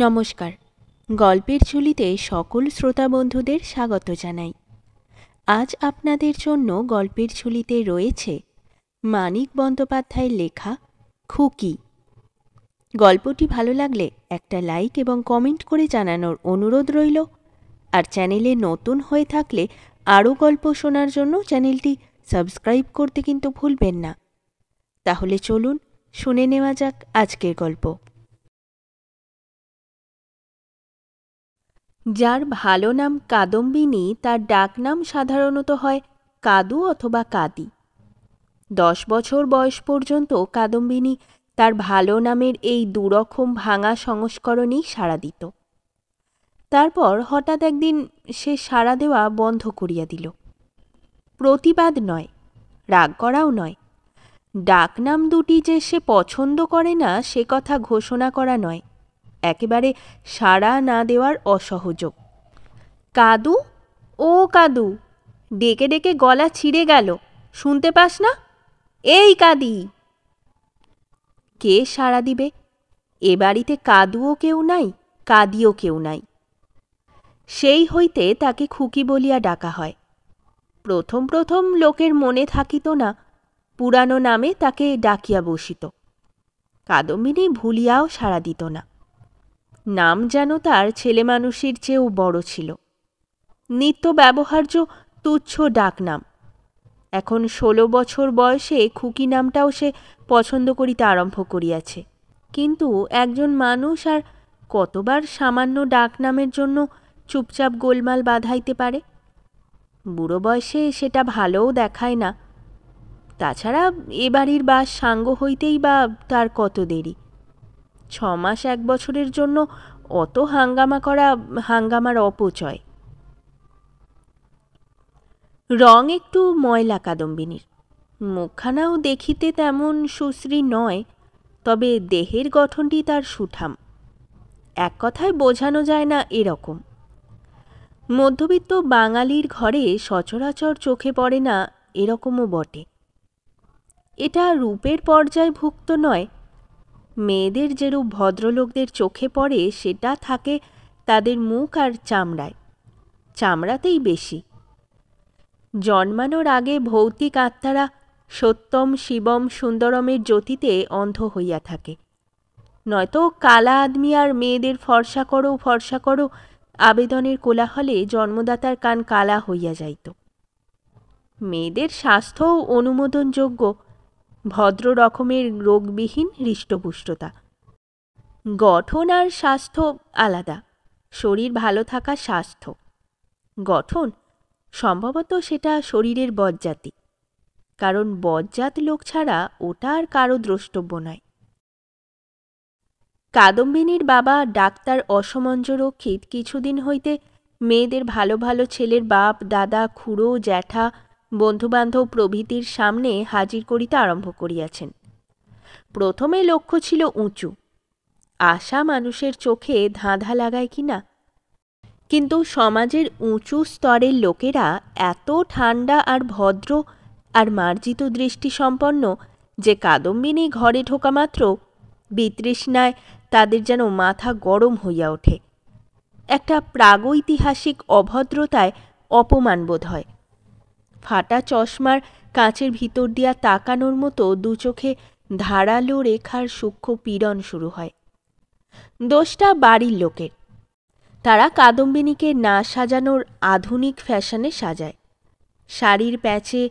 নমস্কার। গল্পের ঝুলিতে সকল শ্রোতা বন্ধুদের স্বাগত জানাই। আজ আপনাদের জন্য গল্পের ঝুলিতে রয়েছে মানিক বন্দ্যোপাধ্যায়ের লেখা খুকি। গল্পটি ভালো লাগলে একটা লাইক এবং কমেন্ট করে জানানোর অনুরোধ রইল। আর চ্যানেলে নতুন হয়ে থাকলে আরও গল্প শোনার জন্য চ্যানেলটি সাবস্ক্রাইব করতে কিন্তু ভুলবেন না। তাহলে চলুন শুনে নেওয়া যাক আজকের গল্প। যার ভালো নাম কাদম্বিনী তার ডাকনাম সাধারণত হয় কাদু অথবা কাদি। 10 বছর বয়স পর্যন্ত কাদম্বিনী তার ভালো নামের এই দুরকম ভাঙা সংস্করণেই সাড়া দিত। তারপর হঠাৎ একদিন সে সাড়া দেওয়া বন্ধ করিয়া দিল। প্রতিবাদ নয়, রাগ করাও নয়, ডাকনাম দুটি যে সে পছন্দ করে না সে কথা ঘোষণা করা নয়, একেবারে সাড়া না দেওয়ার অসহযোগ। কাদু, ও কাদু, ডেকে ডেকে গলা ছিঁড়ে গেল, শুনতে পাস না? এই কাদি। কে সাড়া দিবে? এ বাড়িতে কাদুও কেউ নাই, কাদিও কেউ নাই। সেই হইতে তাকে খুকি বলিয়া ডাকা হয়। প্রথম প্রথম লোকের মনে থাকিত না, পুরানো নামে তাকে ডাকিয়া বসিত। কাদম্বিনী ভুলিয়াও সাড়া দিত না। নাম যেন তার ছেলে মানুষের চেয়েও বড় ছিল, নিত্য ব্যবহার্য তুচ্ছ ডাকনাম। এখন 16 বছর বয়সে খুকি নামটাও সে পছন্দ করিতে আরম্ভ করিয়াছে। কিন্তু একজন মানুষ আর কতবার সামান্য ডাকনামের জন্য চুপচাপ গোলমাল বাধাইতে পারে? বুড়ো বয়সে সেটা ভালোও দেখায় না। তাছাড়া এ বাড়ির বাস সাঙ্গ হইতেই বা তার কত দেরি। 6 মাস 1 বছরের জন্য অত হাঙ্গামা করা হাঙ্গামার অপচয়। রং একটু ময়লা কাদম্বিনীর, মুখখানাও দেখিতে তেমন সুশ্রী নয়, তবে দেহের গঠনটি তার সুঠাম। এক কথায় বোঝানো যায় না এরকম। মধ্যবিত্ত বাঙালির ঘরে সচরাচর চোখে পড়ে না এরকমও বটে। এটা রূপের পর্যায়ভুক্ত নয়। মেয়েদের যেরূপ ভদ্রলোকদের চোখে পড়ে সেটা থাকে তাদের মুখ আর চামড়ায়, চামড়াতেই বেশি। জন্মানোর আগে ভৌতিক আত্মারা সত্যম শিবম সুন্দরমের জ্যোতিতে অন্ধ হইয়া থাকে, নয়তো কালা আদমি আর মেয়েদের ফর্সা করো আবেদনের কোলাহলে জন্মদাতার কান কালা হইয়া যাইত। মেয়েদের স্বাস্থ্যও অনুমোদনযোগ্য, ভদ্র রকমের রোগবিহীন হৃষ্টপুষ্টতা। গঠন আর স্বাস্থ্য আলাদা। শরীর ভালো থাকা স্বাস্থ্য, গঠন সম্ভবত সেটা শরীরের বজ্জাতি, কারণ বজ্জাত লোক ছাড়া ওটা আর কারো দ্রষ্টব্য নয়। কাদম্বিনীর বাবা ডাক্তার অসমঞ্জরক্ষিত কিছুদিন হইতে মেয়েদের ভালো ভালো ছেলের বাপ দাদা খুড়ো জ্যাঠা বন্ধুবান্ধব প্রভৃতির সামনে হাজির করিতে আরম্ভ করিয়াছেন। প্রথমে লক্ষ্য ছিল উঁচু, আশা মানুষের চোখে ধাঁধা লাগায় কি না। কিন্তু সমাজের উঁচু স্তরের লোকেরা এত ঠান্ডা আর ভদ্র আর মার্জিত দৃষ্টিসম্পন্ন যে কাদম্বিনী ঘরে ঢোকা মাত্র বিতৃষ্ণায় তাদের যেন মাথা গরম হইয়া ওঠে। একটা প্রাগৈতিহাসিক অভদ্রতায় অপমান বোধ হয়। ফাটা চশমার কাঁচের ভিতর দিয়া তাকানোর মতো দু চোখে ধারালো রেখার সূক্ষ্ম পীড়ন শুরু হয়। দোষটা বাড়ির লোকের। তারা কাদম্বিনীকে না সাজানোর আধুনিক ফ্যাশনে সাজায়। শাড়ির প্যাচে,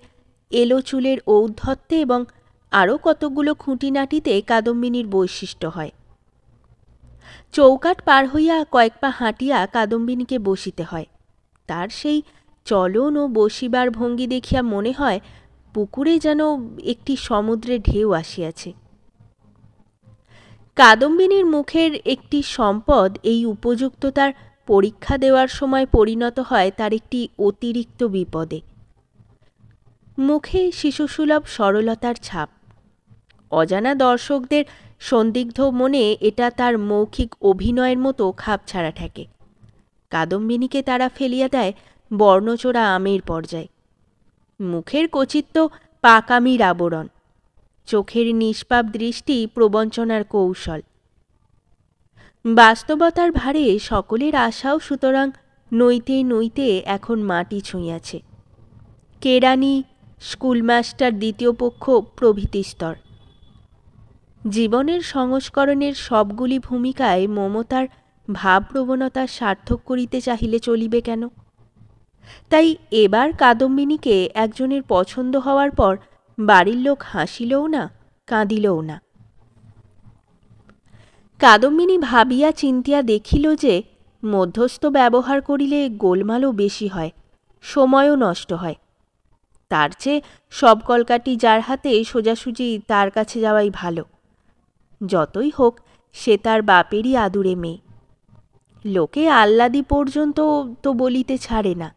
এলো চুলের ঔদ্ধত্যে এবং আরও কতকগুলো খুঁটিনাটিতে কাদম্বিনীর বৈশিষ্ট্য হয়। চৌকাঠ পার হইয়া কয়েক পা হাঁটিয়া কাদম্বিনীকে বসিতে হয়। তার সেই চলন ও বসিবার ভঙ্গি দেখিয়া মনে হয় পুকুরে যেন একটি সমুদ্রে ঢেউ আসিয়াছে। কাদম্বিনীর মুখের একটি সম্পদ এই উপযুক্ততার পরীক্ষা দেওয়ার সময় পরিণত হয় তার একটি অতিরিক্ত বিপদে। মুখে শিশুসুলভ সরলতার ছাপ। অজানা দর্শকদের সন্দিগ্ধ মনে এটা তার মৌখিক অভিনয়ের মতো খাপছাড়া ঠেকে। কাদম্বিনীকে তারা ফেলিয়া দেয় বর্ণচোরা আমের পর্যায়ে। মুখের কচিত্ব পাকামির আবরণ, চোখের নিষ্পাপ দৃষ্টি প্রবঞ্চনার কৌশল। বাস্তবতার ভারে সকলের আশাও সুতরাং নইতে নইতে এখন মাটি ছুঁইয়াছে। কেরানি, স্কুলমাস্টার দ্বিতীয় পক্ষ প্রভৃতি স্তর। জীবনের সংস্করণের সবগুলি ভূমিকায় মমতার ভাবপ্রবণতা সার্থক করিতে চাহিলে চলিবে কেন? তাই এবার কাদম্বিনীকে একজনের পছন্দ হওয়ার পর বাড়ির লোক হাসিলও না, কাঁদিলও না। কাদম্বিনী ভাবিয়া চিন্তিয়া দেখিল যে মধ্যস্থ ব্যবহার করিলে গোলমালও বেশি হয়, সময়ও নষ্ট হয়। তার চেয়ে সব কলকাঠি যার হাতে সোজাসুজি তার কাছে যাওয়াই ভালো। যতই হোক সে তার বাপেরই আদুরে মেয়ে। লোকে আহ্লাদি পর্যন্ত তো বলিতে ছাড়ে না।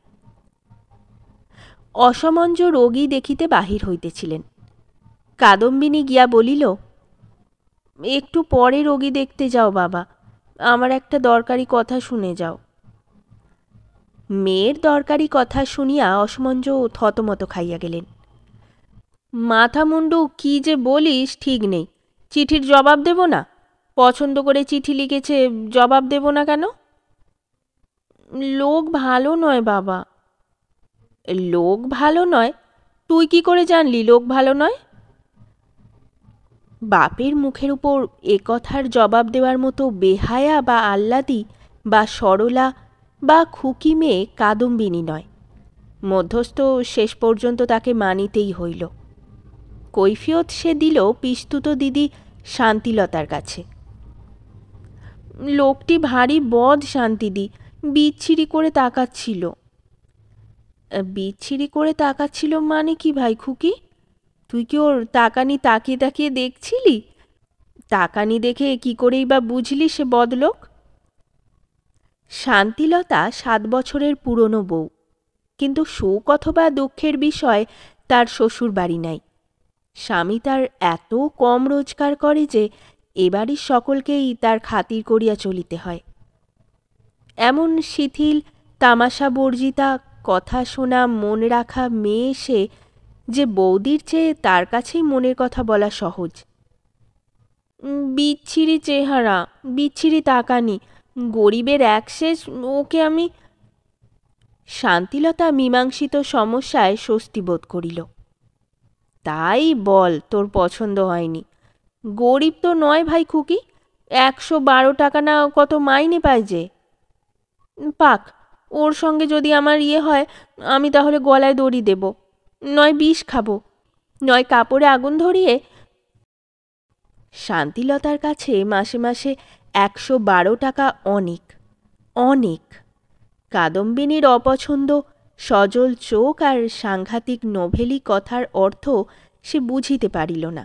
অসমঞ্জ রোগী দেখিতে বাহির হইতেছিলেন। কাদম্বিনী গিয়া বলিল, একটু পরে রোগী দেখতে যাও বাবা, আমার একটা দরকারি কথা শুনে যাও। মেয়ের দরকারি কথা শুনিয়া অসমঞ্জ থতমত খাইয়া গেলেন। মাথা মুন্ডু কি যে বলিস ঠিক নেই, চিঠির জবাব দেব না? পছন্দ করে চিঠি লিখেছে, জবাব দেব না কেন? লোক ভালো নয় বাবা। লোক ভালো নয়? তুই কি করে জানলি লোক ভালো নয়? বাপের মুখের উপর এ কথার জবাব দেওয়ার মতো বেহায়া বা আহ্লাদি বা সরলা বা খুকি মেয়ে কাদম্বিনী নয়। মধ্যস্থ শেষ পর্যন্ত তাকে মানিতেই হইল। কৈফিয়ত সে দিল পিস্তুত দিদি শান্তিলতার কাছে। লোকটি ভারী বদ শান্তিদি, বিচ্ছিরি করে তাকাচ্ছিল। বিচ্ছিরি করে তাকাচ্ছিল মানে কি ভাই খুকি? তুই কি ওর তাকানি তাকিয়ে তাকিয়ে দেখছিলি? তাকানি দেখে কি করেই বা বুঝলি সে বদলোক? শান্তিলতা 7 বছরের পুরনো বউ, কিন্তু সুখ অথবা দুঃখের বিষয় তার শ্বশুর বাড়ি নাই। স্বামী তার এত কম রোজগার করে যে এবাড়ির সকলকেই তার খাতির করিয়া চলিতে হয়। এমন শিথিল, তামাশা বর্জিতা, কথা শোনা, মন রাখা মেয়ে সে যে বৌদির চেয়ে তার কাছেই মনের কথা বলা সহজ। বিচ্ছিরি চেহারা, বিচ্ছিরি তাকানি, গরিবের একশেষ, ওকে আমি। শান্তিলতা মীমাংসিত সমস্যায় স্বস্তি বোধ করিল। তাই বল তোর পছন্দ হয়নি? গরিব তো নয় ভাই খুকি, 112 টাকা না কত মাইনে পায় যে। পাক, ওর সঙ্গে যদি আমার ইয়ে হয় আমি তাহলে গলায় দড়ি দেব, নয় বিষ খাবো, নয় কাপড়ে আগুন ধরিয়ে। শান্তিলতার কাছে মাসে মাসে 112 টাকা অনেক, অনেক। কাদম্বিনীর অপছন্দ, সজল চোখ আর সাংঘাতিক নোভেলি কথার অর্থ সে বুঝিতে পারিল না।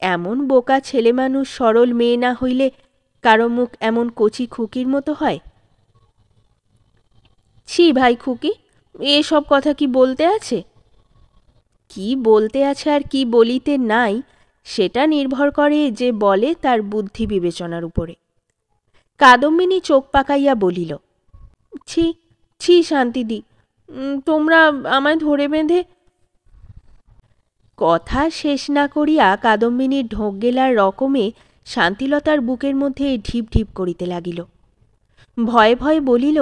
এমন বোকা ছেলে মানুষ সরল মেয়ে না হইলে কারো মুখ এমন কচি খুকির মতো হয়? ছি ভাই খুকি, এসব কথা কি বলতে আছে? কি বলতে আছে আর কি বলিতে নাই সেটা নির্ভর করে যে বলে তার বুদ্ধি বিবেচনার উপরে। কাদম্বিনী চোখ পাকাইয়া বলিল, ছি ছি শান্তিদি, তোমরা আমায় ধরে বেঁধে। কথা শেষ না করিয়া কাদম্বিনীর ঢোক গেলার রকমে শান্তিলতার বুকের মধ্যে ঢিপ ঢিপ করিতে লাগিল। ভয়ে ভয়ে বলিল,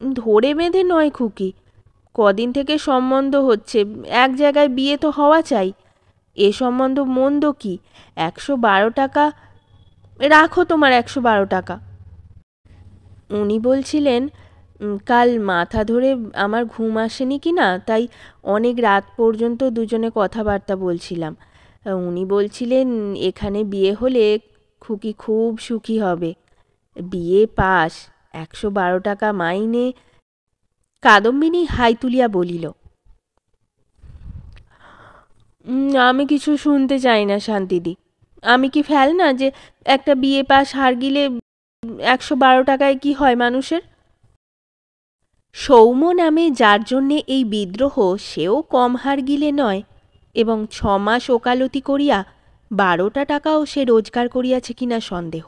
ধরে বেঁধে নয় খুকি, কদিন থেকে সম্বন্ধ হচ্ছে, এক জায়গায় বিয়ে তো হওয়া চাই। এ সম্বন্ধ মন্দ কি? 112 টাকা রাখো, তোমার 112 টাকা। উনি বলছিলেন, কাল মাথা ধরে আমার ঘুম আসেনি কি না, তাই অনেক রাত পর্যন্ত দুজনে কথাবার্তা বলছিলাম। উনি বলছিলেন এখানে বিয়ে হলে খুকি খুব সুখী হবে। বিয়ে পাস, 112 টাকা মাইনে। কাদম্বিনী হাই তুলিয়া বলিল, আমি কিছু শুনতে চাই না শান্তিদি। আমি কি ফেল না যে একটা বিয়ে পাস হার গিলে 112 টাকায় কি হয় মানুষের? সৌম্য নামে যার জন্যে এই বিদ্রোহ সেও কম হার গিলে নয়, এবং 6 মাস ওকালতি করিয়া 12টা টাকাও সে রোজগার করিয়াছে কিনা সন্দেহ।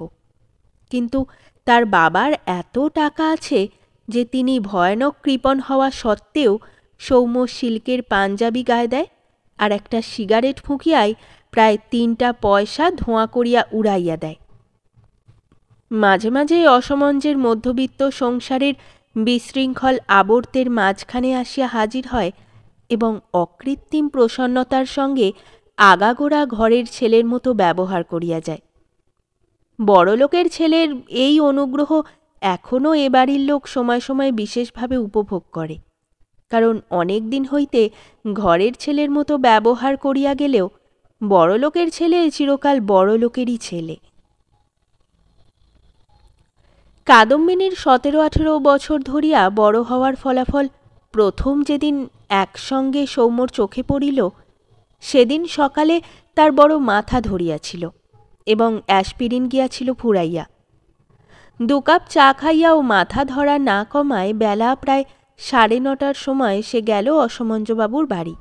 কিন্তু তার বাবার এত টাকা আছে যে তিনি ভয়ানক কৃপণ হওয়া সত্ত্বেও সৌম্য সিল্কের পাঞ্জাবি গায়ে দেয় আর একটা সিগারেট ফুঁকিয়ায় প্রায় 3টা পয়সা ধোঁয়া করিয়া উড়াইয়া দেয়। মাঝে মাঝে অসমঞ্জের মধ্যবিত্ত সংসারের বিশৃঙ্খল আবর্তের মাঝখানে আসিয়া হাজির হয় এবং অকৃত্রিম প্রসন্নতার সঙ্গে আগাগোড়া ঘরের ছেলের মতো ব্যবহার করিয়া যায়। বড়লোকের ছেলের এই অনুগ্রহ এখনও এ বাড়ির লোক সময় সময় বিশেষভাবে উপভোগ করে, কারণ অনেক দিন হইতে ঘরের ছেলের মতো ব্যবহার করিয়া গেলেও বড়লোকের ছেলে চিরকাল বড়লোকেরই ছেলে। কাদম্বিনীর 17-18 বছর ধরিয়া বড় হওয়ার ফলাফল প্রথম যেদিন একসঙ্গে সৌম্যর চোখে পড়িল, সেদিন সকালে তার বড় মাথা ধরিয়াছিল এবং অ্যাসপিরিন গিয়াছিল ফুরাইয়া। 2 কাপ চা খাইয়াও মাথা ধরা না কমায় বেলা প্রায় 9:30টার সময় সে গেল অসমঞ্জবাবুর বাড়ি।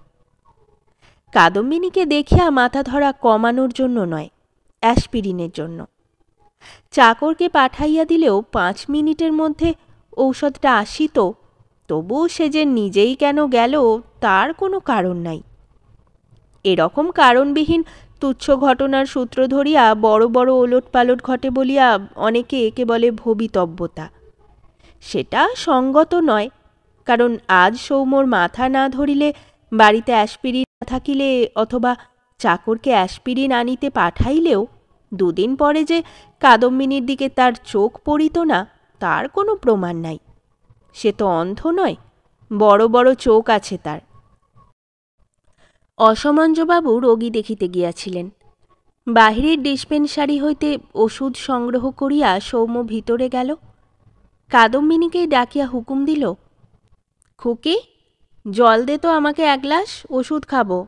কাদম্বিনীকে দেখিয়া মাথা ধরা কমানোর জন্য নয়, অ্যাসপিরিনের জন্য। চাকরকে পাঠাইয়া দিলেও 5 মিনিটের মধ্যে ঔষধটা আসিত, তবু সে যে নিজেই কেন গেল তার কোনো কারণ নাই। এরকম কারণবিহীন তুচ্ছ ঘটনার সূত্র ধরিয়া বড় বড় ওলটপালট ঘটে বলিয়া অনেকে একে বলে ভবিতব্যতা। সেটা সঙ্গত নয়, কারণ আজ সৌম্যর মাথা না ধরিলে, বাড়িতে অ্যাসপিরিন না থাকিলে, অথবা চাকরকে অ্যাসপিরিন আনিতে পাঠাইলেও 2 দিন পরে যে কাদম্বিনীর দিকে তার চোখ পড়িত না তার কোনো প্রমাণ নাই। সে তো অন্ধ নয়, বড় বড় চোখ আছে তার। অসমঞ্জবাবু রোগী দেখিতে গিয়াছিলেন। বাহিরের ডিসপেনসারি হইতে ওষুধ সংগ্রহ করিয়া সৌম্য ভিতরে গেল। কাদম্বিনীকেই ডাকিয়া হুকুম দিল, খুকি, জল দে তো আমাকে 1 গ্লাস, ওষুধ খাবো।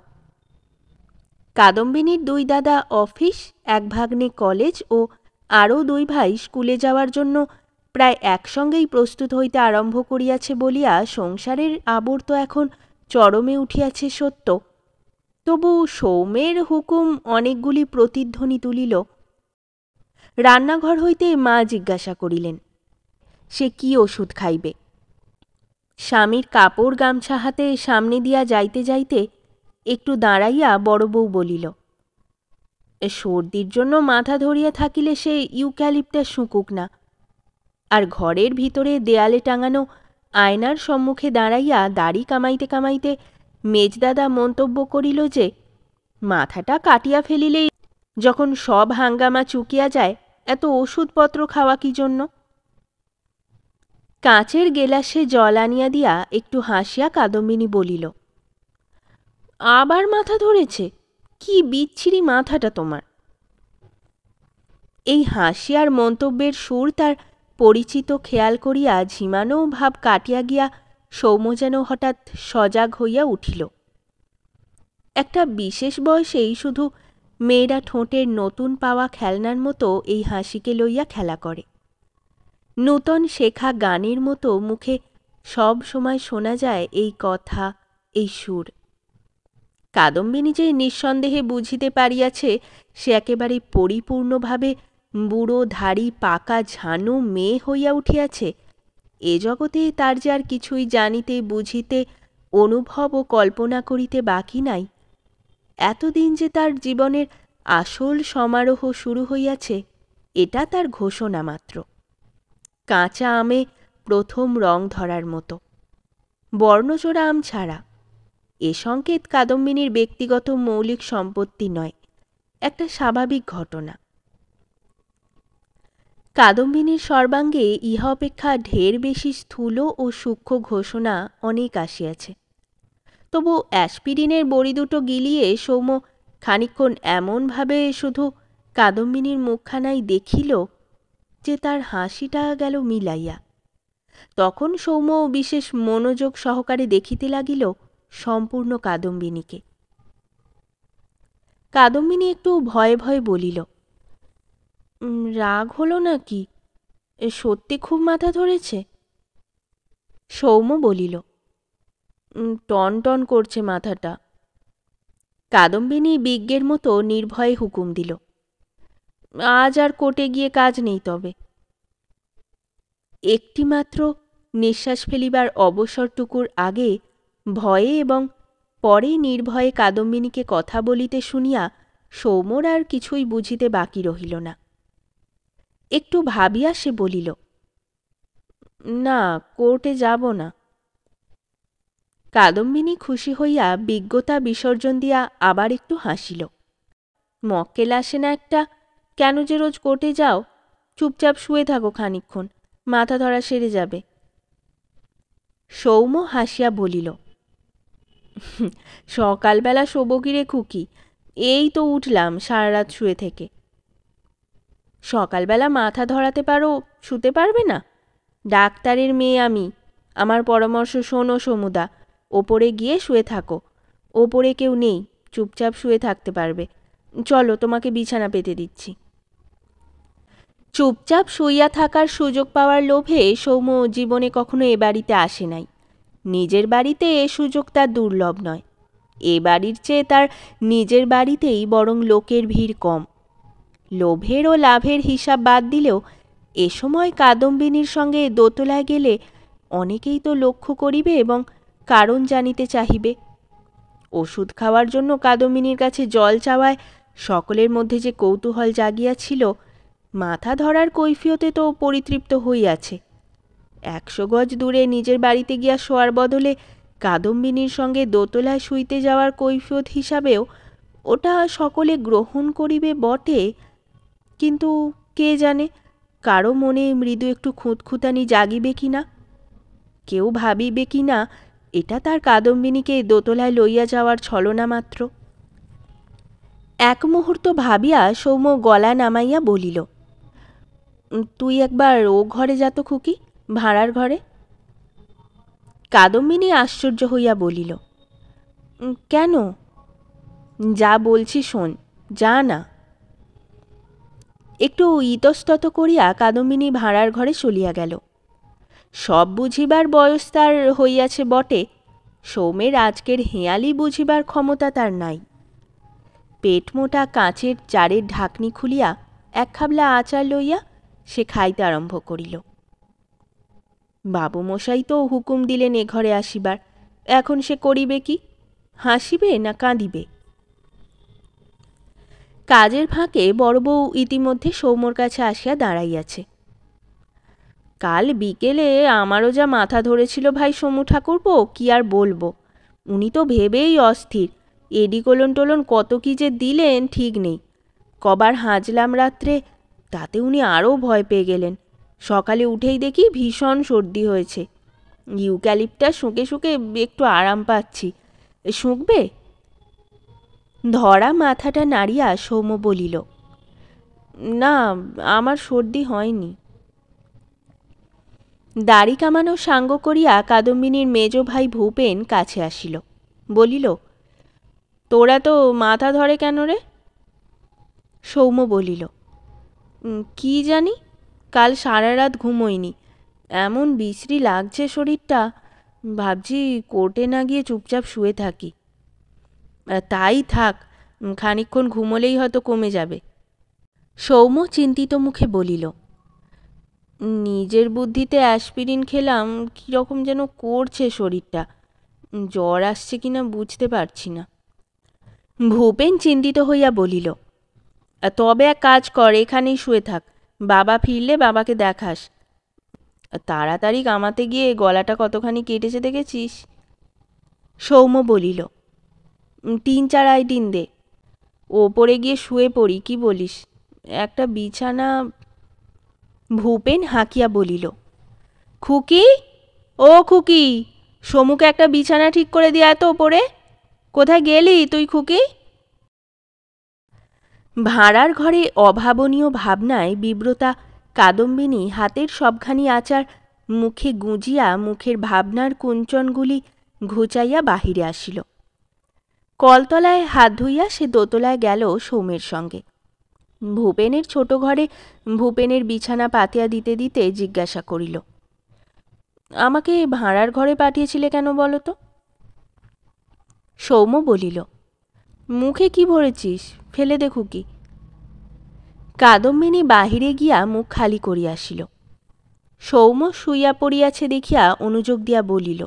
কাদম্বিনীর 2 দাদা অফিস, 1 ভাগ্নে কলেজ ও আরও 2 ভাই স্কুলে যাওয়ার জন্য প্রায় একসঙ্গেই প্রস্তুত হইতে আরম্ভ করিয়াছে বলিয়া সংসারের আবর্ত এখন চরমে উঠিয়াছে সত্য, তবু সৌম্যের হুকুম অনেকগুলি প্রতিধ্বনি তুলিল। রান্নাঘর হইতে মা জিজ্ঞাসা করিলেন, সে কি ওষুধ খাইবে? স্বামীর কাপড় গামছা হাতে সামনে দিয়া যাইতে যাইতে একটু দাঁড়াইয়া বড় বউ বলিল, সর্দির জন্য মাথা ধরিয়া থাকিলে সে ইউক্যালিপটাস শুকুক না। আর ঘরের ভিতরে দেয়ালে টাঙানো আয়নার সম্মুখে দাঁড়াইয়া দাড়ি কামাইতে কামাইতে মেজদাদা মন্তব্য করিল যে, মাথাটা কাটিয়া ফেলিলেই যখন সব হাঙ্গামা চুকিয়া যায়, এত ওষুধপত্র খাওয়া কি জন্য? কাঁচের গেলাসে জল আনিয়া দিয়া একটু হাসিয়া কাদম্বিনী বলিল, আবার মাথা ধরেছে? কি বিচ্ছিরি মাথাটা তোমার। এই হাসি আর মন্তব্যের সুর তার পরিচিত খেয়াল করিয়া ঝিমানো ভাব কাটিয়া গিয়া সৌম্য যেন হঠাৎ সজাগ হইয়া উঠিল। একটা বিশেষ বয়সেই শুধু মেয়েরা ঠোঁটের নতুন পাওয়া খেলনার মতো এই হাসিকে লইয়া খেলা করে। নূতন শেখা গানের মতো মুখে সব সময় শোনা যায় এই কথা, এই সুর। কাদম্বিনী যে নিঃসন্দেহে বুঝিতে পারিয়াছে সে একেবারে পরিপূর্ণভাবে বুড়ো ধাড়ি পাকা ঝানু মেয়ে হইয়া উঠিয়াছে, এ জগতে তার যে আর কিছুই জানিতে, বুঝিতে, অনুভব ও কল্পনা করিতে বাকি নাই। এতদিন যে তার জীবনের আসল সমারোহ শুরু হইয়াছে, এটা তার ঘোষণা মাত্র। কাঁচা আমে প্রথম রং ধরার মতো, বর্ণচোরা আম ছাড়া। এ সংকেত কাদম্বিনীর ব্যক্তিগত মৌলিক সম্পত্তি নয়, একটা স্বাভাবিক ঘটনা। কাদম্বিনীর সর্বাঙ্গে ইহা অপেক্ষা ঢের বেশি স্থূল ও সূক্ষ্ম ঘোষণা অনেক আসিয়াছে। তবু অ্যাসপিরিনের বড়ি দুটো গিলিয়ে সৌম্য খানিকক্ষণ এমনভাবে শুধু কাদম্বিনীর মুখখানাই দেখিল যে তার হাসিটা গেল মিলাইয়া। তখন সৌম্য বিশেষ মনোযোগ সহকারে দেখিতে লাগিল সম্পূর্ণ কাদম্বিনীকে। কাদম্বিনী একটু ভয়ে ভয়ে বলিল, রাগ হলো নাকি? সত্যি খুব মাথা ধরেছে? সৌম্য বলিল, টন টন করছে মাথাটা। কাদম্বিনী বিজ্ঞের মতো নির্ভয়ে হুকুম দিল, আজ আর কোর্টে গিয়ে কাজ নেই। তবে একটিমাত্র নিঃশ্বাস ফেলিবার অবসরটুকুর আগে ভয়ে এবং পরে নির্ভয়ে কাদম্বিনীকে কথা বলিতে শুনিয়া সৌম্যর আর কিছুই বুঝিতে বাকি রহিল না। একটু ভাবিয়া সে বলিল, না, কোর্টে যাব না। কাদম্বিনী খুশি হইয়া বিজ্ঞতা বিসর্জন দিয়া আবার একটু হাসিল। মক্কেল আসে না একটা, কেন যে রোজ কোর্টে যাও? চুপচাপ শুয়ে থাকো খানিকক্ষণ, মাথা ধরা সেরে যাবে। সৌম্য হাসিয়া বলিল, সকালবেলা শোবো কি রে খুকি? এই তো উঠলাম সারা রাত শুয়ে থেকে। সকালবেলা মাথা ধরাতে পারো, শুতে পারবে না? ডাক্তারের মেয়ে আমি, আমার পরামর্শ শোনো সমুদা, ওপরে গিয়ে শুয়ে থাকো। ওপরে কেউ নেই, চুপচাপ শুয়ে থাকতে পারবে। চলো, তোমাকে বিছানা পেতে দিচ্ছি। চুপচাপ শুইয়া থাকার সুযোগ পাওয়ার লোভে সৌম্য জীবনে কখনো এ বাড়িতে আসে নাই। নিজের বাড়িতে এ সুযোগ তার দুর্লভ নয়। এ বাড়ির চেয়ে তার নিজের বাড়িতেই বরং লোকের ভিড় কম। লোভের ও লাভের হিসাব বাদ দিলেও এ সময় কাদম্বিনীর সঙ্গে দোতলায় গেলে অনেকেই তো লক্ষ্য করিবে এবং কারণ জানিতে চাহিবে। ওষুধ খাওয়ার জন্য কাদম্বিনীর কাছে জল চাওয়ায় সকলের মধ্যে যে কৌতূহল জাগিয়াছিল, মাথা ধরার কৈফিয়তে তো পরিতৃপ্ত হইয়াছে। 100 গজ দূরে নিজের বাড়িতে গিয়া শোয়ার বদলে কাদম্বিনীর সঙ্গে দোতলায় শুইতে যাওয়ার কৈফিয়ত হিসাবেও ওটা সকলে গ্রহণ করিবে বটে, কিন্তু কে জানে কারো মনে মৃদু একটু খুঁতখুঁতানি জাগিবে কি না, কেউ ভাবিবে কি না এটা তার কাদম্বিনীকে দোতলায় লইয়া যাওয়ার ছলনা মাত্র। এক মুহূর্ত ভাবিয়া সৌম্য গলা নামাইয়া বলিল, তুই একবার ও ঘরে যা তো খুকি, ভাড়ার ঘরে। কাদম্বিনী আশ্চর্য হইয়া বলিল, কেন? যা বলছি শোন, যা না। একটু ইতস্তত করিয়া কাদম্বিনী ভাড়ার ঘরে চলিয়া গেল। সব বুঝিবার বয়স তার হইয়াছে বটে, সৌমের আজকের হেঁয়ালি বুঝিবার ক্ষমতা তার নাই। পেটমোটা কাঁচের চারের ঢাকনি খুলিয়া এক খাবলা আচার লইয়া সে খাইতে আরম্ভ করিল। বাবুমশাই তো হুকুম দিলেন এ ঘরে আসিবার, এখন সে করিবে কি? হাসিবে না কাঁদিবে? কাজের ফাঁকে বড় বউ ইতিমধ্যে সৌম্যর কাছে আসিয়া দাঁড়াইয়াছে। কাল বিকেলে আমারও যা মাথা ধরেছিল ভাই সমু ঠাকুরপো, কি আর বলবো। উনি তো ভেবেই অস্থির, এডিকোলন টোলন কত কি যে দিলেন ঠিক নেই। কবার হাজলাম রাত্রে, তাতে উনি আরও ভয় পেয়ে গেলেন। সকালে উঠেই দেখি ভীষণ সর্দি হয়েছে। ইউক্যালিপটাস শুঁকে শুঁকে একটু আরাম পাচ্ছি। শুঁকবে? ধরা মাথাটা নাড়িয়া সৌম্য বলিল, না, আমার সর্দি হয়নি। দাড়ি কামানো সাঙ্গ করিয়া কাদম্বিনীর মেজ ভাই ভূপেন কাছে আসিল, বলিল, তোরা তো মাথা ধরে কেন রে? সৌম্য বলিল, কি জানি, কাল সারা রাত ঘুমোইনি, এমন বিশ্রী লাগছে শরীরটা, ভাবছি কোর্টে না গিয়ে চুপচাপ শুয়ে থাকি। তাই থাক, খানিকক্ষণ ঘুমোলেই হয়তো কমে যাবে। সৌম্য চিন্তিত মুখে বলিল, নিজের বুদ্ধিতে অ্যাসপিরিন খেলাম, কীরকম যেন করছে শরীরটা, জ্বর আসছে কিনা বুঝতে পারছি না। ভূপেন চিন্তিত হইয়া বলিল, তবে এক কাজ কর, এখানেই শুয়ে থাক, বাবা ফিরলে বাবাকে দেখাস। তাড়াতাড়ি কামাতে গিয়ে গলাটা কতখানি কেটেছে দেখেছিস? সৌম্য বলিল, 3-4 আইটিন দে, ওপরে গিয়ে শুয়ে পড়ি, কি বলিস? একটা বিছানা। ভূপেন হাঁকিয়া বলিল, খুকি, ও খুকি, সমুকে একটা বিছানা ঠিক করে দিয়ে এত ওপরে। কোথায় গেলি তুই খুকি? ভাড়ার ঘরে অভাবনীয় ভাবনায় বিব্রতা কাদম্বিনী হাতের সবখানি আচার মুখে গুঁজিয়া মুখের ভাবনার কুঞ্চনগুলি ঘুচাইয়া বাহিরে আসিল। কলতলায় হাত ধুইয়া সে দোতলায় গেল সৌমের সঙ্গে। ভূপেনের ছোট ঘরে ভূপেনের বিছানা পাতিয়া দিতে দিতে জিজ্ঞাসা করিল, আমাকে ভাড়ার ঘরে পাঠিয়েছিলে কেন বলো তো? সৌম্য বলিল, মুখে কি ভরেছিস, ফেলে দে খুকি। কাদম্বিনী বাহিরে গিয়া মুখ খালি করিয়া আসিল। সৌম্য শুইয়া পড়িয়াছে দেখিয়া অনুযোগ দিয়া বলিল,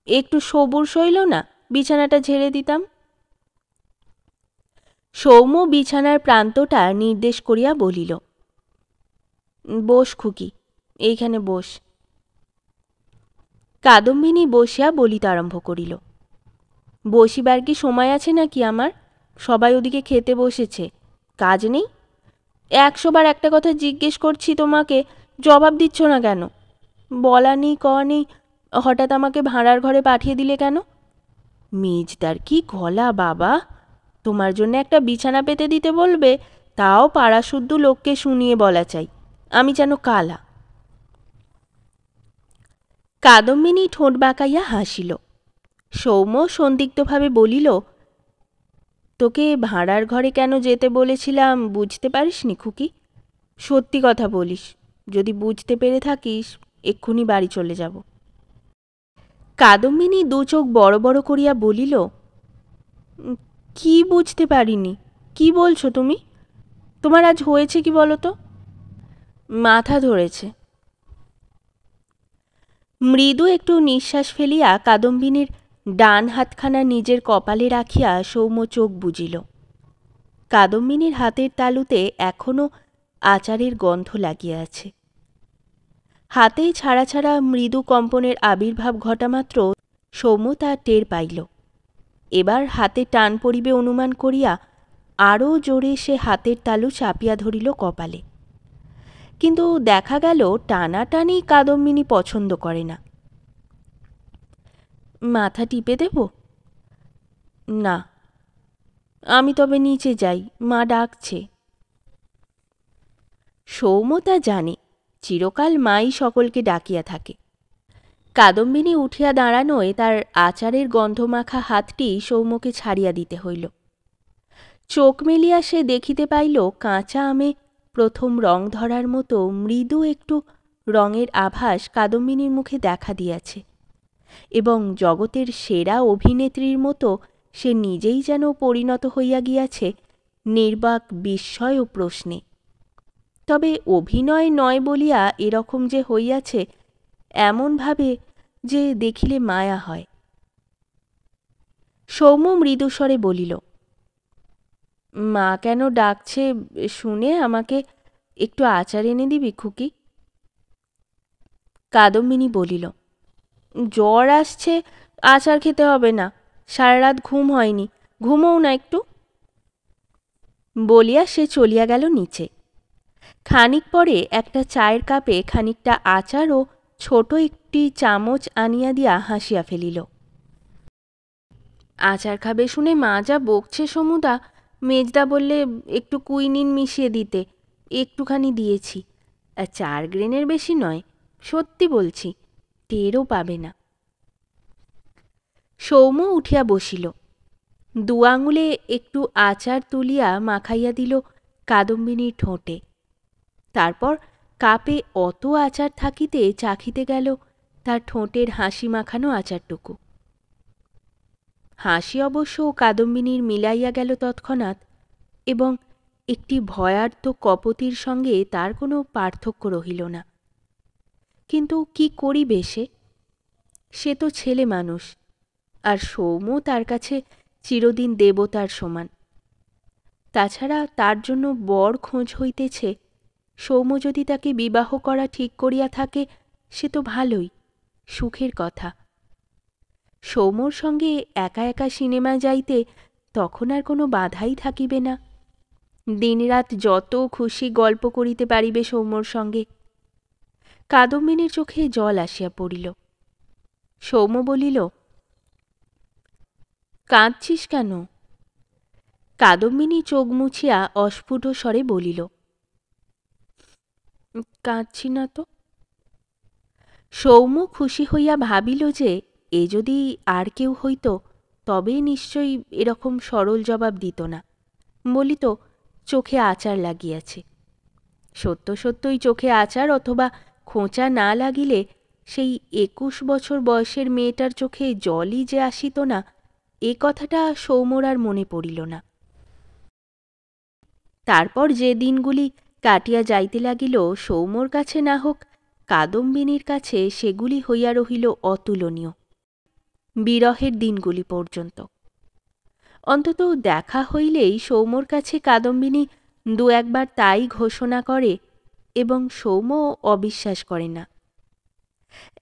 একটু সবুর সইল না, বিছানাটা ঝেড়ে দিতাম। সৌম্য বিছানার প্রান্তটা নির্দেশ করিয়া বলিল, বস খুকি, এইখানে বস। কাদম্বিনী বসিয়া বলিতে আরম্ভ করিল। বসিবার কি সময় আছে নাকি আমার? সবাই ওদিকে খেতে বসেছে, কাজ নেই? 100 বার একটা কথা জিজ্ঞেস করছি তোমাকে, জবাব দিচ্ছ না কেন? বলা নেই কওয়া নেই, হঠাৎ আমাকে ভাঁড়ার ঘরে পাঠিয়ে দিলে কেন? মেজদার কি গলা বাবা! তোমার জন্য একটা বিছানা পেতে দিতে বলবে, তাও পাড়াশুদ্ধ লোককে শুনিয়ে বলা চাই আমি যেন কালা। কাদম্বিনী ঠোঁট বাঁকাইয়া হাসিল। সৌম্য সন্দিগ্ধভাবে বলিল, তোকে ভাঁড়ার ঘরে কেন যেতে বলেছিলাম বুঝতে পারিসনি খুকি? সত্যি কথা বলিস, যদি বুঝতে পেরে থাকিস এক্ষুনি বাড়ি চলে যাব। কাদম্বিনী দু চোখ বড় বড় করিয়া বলিল, কি বুঝতে পারিনি? কি বলছো তুমি? তোমার আজ হয়েছে কি বলো তো? মাথা ধরেছে। মৃদু একটু নিঃশ্বাস ফেলিয়া কাদম্বিনীর ডান হাতখানা নিজের কপালে রাখিয়া সৌম্য চোখ বুজিল। কাদম্বিনীর হাতের তালুতে এখনও আচারের গন্ধ লাগিয়া আছে। হাতেই ছাড়া ছাড়া মৃদু কম্পনের আবির্ভাব ঘটামাত্র সৌম্য তা টের পাইল। এবার হাতে টান পড়িবে অনুমান করিয়া আরও জোরে সে হাতের তালু চাপিয়া ধরিল কপালে। কিন্তু দেখা গেল টানাটানি কাদম্বিনী পছন্দ করে না। মাথা টিপে দেব? না, আমি তবে নিচে যাই, মা ডাকছে। সৌম্য তা জানে, চিরকাল মাই সকলকে ডাকিয়া থাকে। কাদম্বিনী উঠিয়া দাঁড়ানোয় তার আচারের গন্ধমাখা হাতটি সৌম্যকে ছাড়িয়া দিতে হইল। চোখ মেলিয়া সে দেখিতে পাইল কাঁচা আমে প্রথম রং ধরার মতো মৃদু একটু রঙের আভাস কাদম্বিনীর মুখে দেখা দিয়াছে, এবং জগতের সেরা অভিনেত্রীর মতো সে নিজেই যেন পরিণত হইয়া গিয়াছে নির্বাক বিস্ময় ও প্রশ্নে। তবে অভিনয় নয় বলিয়া এরকম যে হইয়াছে এমনভাবে যে দেখিলে মায়া হয়। সৌম্য মৃদুস্বরে বলিল, মা কেন ডাকছে শুনে আমাকে একটু আচার এনে দিবি খুকি? কাদম্বিনী বলিল, জ্বর আসছে, আচার খেতে হবে না, সারা রাত ঘুম হয়নি, ঘুমোও না একটু। বলিয়া সে চলিয়া গেল নিচে। খানিক পরে একটা চায়ের কাপে খানিকটা আচার ও ছোট একটি চামচ আনিয়া দিয়া হাসিয়া ফেলিল। আচার খাবে শুনে মা যা বকছে সমুদা, মেজদা বললে একটু কুইনিন মিশিয়ে দিতে, একটুখানি দিয়েছি, 4 গ্রেনের বেশি নয়, সত্যি বলছি, টেরও পাবে না। সৌম্য উঠিয়া বসিল, 2 আঙুলে একটু আচার তুলিয়া মাখাইয়া দিল কাদম্বিনীর ঠোঁটে। তারপর কাপে অত আচার থাকিতে চাখিতে গেল তার ঠোঁটের হাসি মাখানো আচারটুকু। হাসি অবশ্য কাদম্বিনীর মিলাইয়া গেল তৎক্ষণাৎ, এবং একটি ভয়ার্ত কপতির সঙ্গে তার কোনো পার্থক্য রহিল না। কিন্তু কি করিবে সে তো ছেলে মানুষ, আর সৌম্য তার কাছে চিরদিন দেবতার সমান। তাছাড়া তার জন্য বর খোঁজ হইতেছে। সৌম্য যদি তাকে বিবাহ করা ঠিক করিয়া থাকে সে তো ভালোই, সুখের কথা। সৌম্যর সঙ্গে একা একা সিনেমা যাইতে তখন আর কোনো বাধাই থাকিবে না। দিনরাত যত খুশি গল্প করিতে পারিবে সৌম্যর সঙ্গে। কাদম্বিনীর চোখে জল আসিয়া পড়িল। সৌম্য বলিল, কাঁদছিস কেন? কাদম্বিনী চোখ মুছিয়া অস্ফুট স্বরে বলিল, কাঁদছি না তো। সৌম্য খুশি হইয়া ভাবিল যে এ যদি আর কেউ হইত তবে নিশ্চয়ই এরকম সরল জবাব দিত না, বলিত চোখে আচার লাগিয়াছে। সত্য সত্যই চোখে আচার অথবা খোঁচা না লাগিলে সেই 21 বছর বয়সের মেয়েটার চোখে জলই যে আসিত না, এ কথাটা সৌম্যর আর মনে পড়িল না। তারপর যে দিনগুলি কাটিয়া যাইতে লাগিল সৌম্যর কাছে না হোক কাদম্বিনীর কাছে সেগুলি হইয়া রহিল অতুলনীয়, বিরহের দিনগুলি পর্যন্ত। অন্তত দেখা হইলেই সৌম্যর কাছে কাদম্বিনী 2-1 বার তাই ঘোষণা করে, এবং সৌম্য অবিশ্বাস করে না।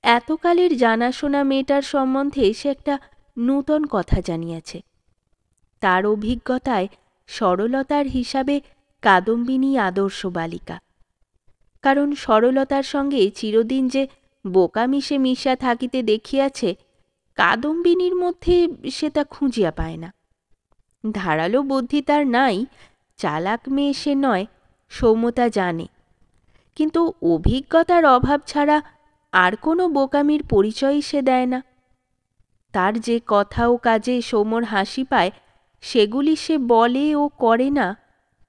এতকালের জানাশোনা মেয়েটার সম্বন্ধে সে একটা নূতন কথা জানিয়াছে। তার অভিজ্ঞতায় সরলতার হিসাবে কাদম্বিনী আদর্শ বালিকা। কারণ সরলতার সঙ্গে চিরদিন যে বোকামিশে মিশা থাকিতে দেখিয়াছে, কাদম্বিনীর মধ্যে সে তা খুঁজিয়া পায় না। ধারালো বুদ্ধি তার নাই, চালাক মেয়ে সে নয়, সৌম্যতা জানে, কিন্তু অভিজ্ঞতার অভাব ছাড়া আর কোনো বোকামির পরিচয়ই সে দেয় না। তার যে কথা ও কাজে সৌম্যর হাসি পায়, সেগুলি সে বলে ও করে না,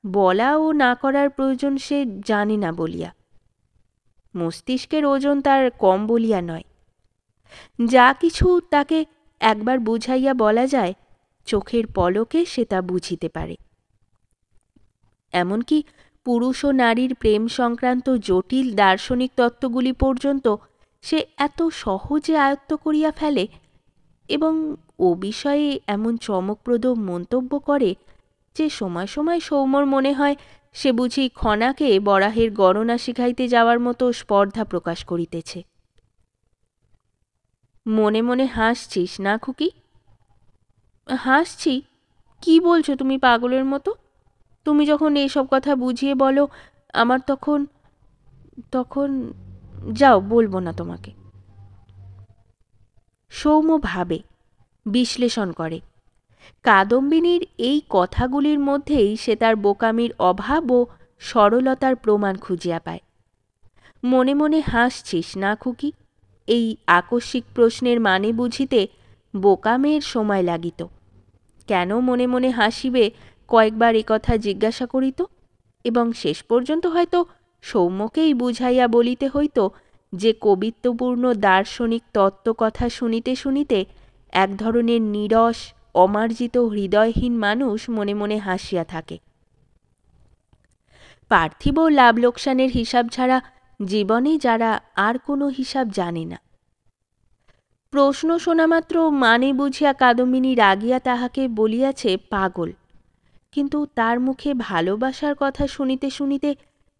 বলা ও না করার প্রয়োজন সে জানে না বলিয়া। মস্তিষ্কের ওজন তার কম বলিয়া নয়। যা কিছু তাকে একবার বুঝাইয়া বলা যায়, চোখের পলকে সে তা বুঝিতে পারে। এমনকি পুরুষ ও নারীর প্রেম সংক্রান্ত জটিল দার্শনিক তত্ত্বগুলি পর্যন্ত সে এত সহজে আয়ত্ত করিয়া ফেলে এবং ও বিষয়ে এমন চমকপ্রদ মন্তব্য করে যে সময় সময় সৌম্যর মনে হয় সে বুঝি খনাকে বরাহের গণনা শিখাইতে যাওয়ার মতো স্পর্ধা প্রকাশ করিতেছে। মনে মনে হাসছিস না খুকি? হাসছি? কি বলছো তুমি পাগলের মতো? তুমি যখন এইসব কথা বুঝিয়ে বলো আমার তখন তখন যাও, বলবো না তোমাকে। সৌম্য ভাবে, বিশ্লেষণ করে। কাদম্বিনীর এই কথাগুলির মধ্যেই সে তার বোকামির অভাব ও সরলতার প্রমাণ খুঁজিয়া পায়। মনে মনে হাসছিস না খুকি? এই আকস্মিক প্রশ্নের মানে বুঝিতে বোকামের সময় লাগিত। কেন মনে মনে হাসিবে কয়েকবার কথা জিজ্ঞাসা করিত, এবং শেষ পর্যন্ত হয়তো সৌম্যকেই বুঝাইয়া বলিতে হইত যে কবিত্বপূর্ণ দার্শনিক তত্ত্বকথা শুনিতে শুনিতে এক ধরনের নীরস অমার্জিত হৃদয়হীন মানুষ মনে মনে হাসিয়া থাকে। পার্থিব লাভ লোকসানের হিসাব ছাড়া জীবনে যারা আর কোনো হিসাব জানে না। প্রশ্ন শোনামাত্র মানে বুঝিয়া কাদম্বিনী রাগিয়া তাহাকে বলিয়াছে পাগল, কিন্তু তার মুখে ভালোবাসার কথা শুনিতে শুনিতে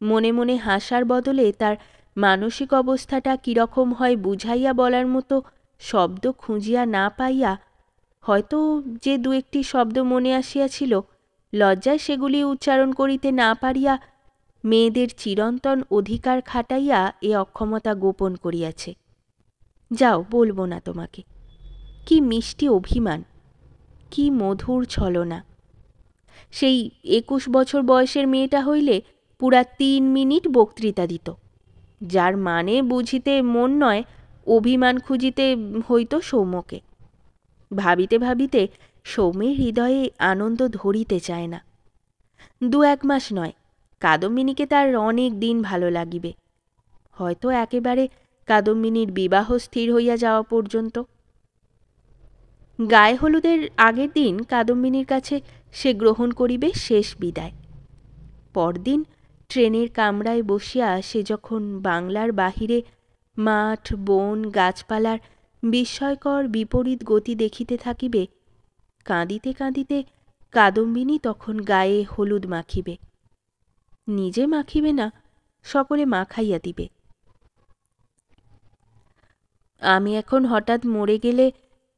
মনে মনে হাসার বদলে তার মানসিক অবস্থাটা কীরকম হয় বুঝাইয়া বলার মতো শব্দ খুঁজিয়া না পাইয়া, হয়তো যে দু একটি শব্দ মনে আসিয়াছিল, লজ্জায় সেগুলি উচ্চারণ করিতে না পারিয়া মেয়েদের চিরন্তন অধিকার খাটাইয়া এ অক্ষমতা গোপন করিয়াছে। যাও, বলবো না তোমাকে। কি মিষ্টি অভিমান, কি মধুর ছলনা! সেই 21 বছর বয়সের মেয়েটা হইলে পুরা 3 মিনিট বক্তৃতা দিত, যার মানে বুঝিতে মন নয়, অভিমান খুঁজিতে হইত সৌম্যকে। ভাবিতে ভাবিতে সৌম্যের হৃদয়ে আনন্দ ধরিতে চায় না। 2-1 মাস নয়, কাদম্বিনীকে তার অনেক দিন ভালো লাগিবে, হয়তো একেবারে কাদম্বিনীর বিবাহ স্থির হইয়া যাওয়া পর্যন্ত। গায়ে হলুদের আগের দিন কাদম্বিনীর কাছে সে গ্রহণ করিবে শেষ বিদায়। পরদিন ট্রেনের কামরায় বসিয়া সে যখন বাংলার বাহিরে মাঠ, বন, গাছপালার বিস্ময়কর বিপরীত গতি দেখিতে থাকিবে, কাঁদিতে কাঁদিতে কাদম্বিনী তখন গায়ে হলুদ মাখিবে। নিজে মাখিবে না, সকলে মাখাইয়া দিবে। আমি এখন হঠাৎ মরে গেলে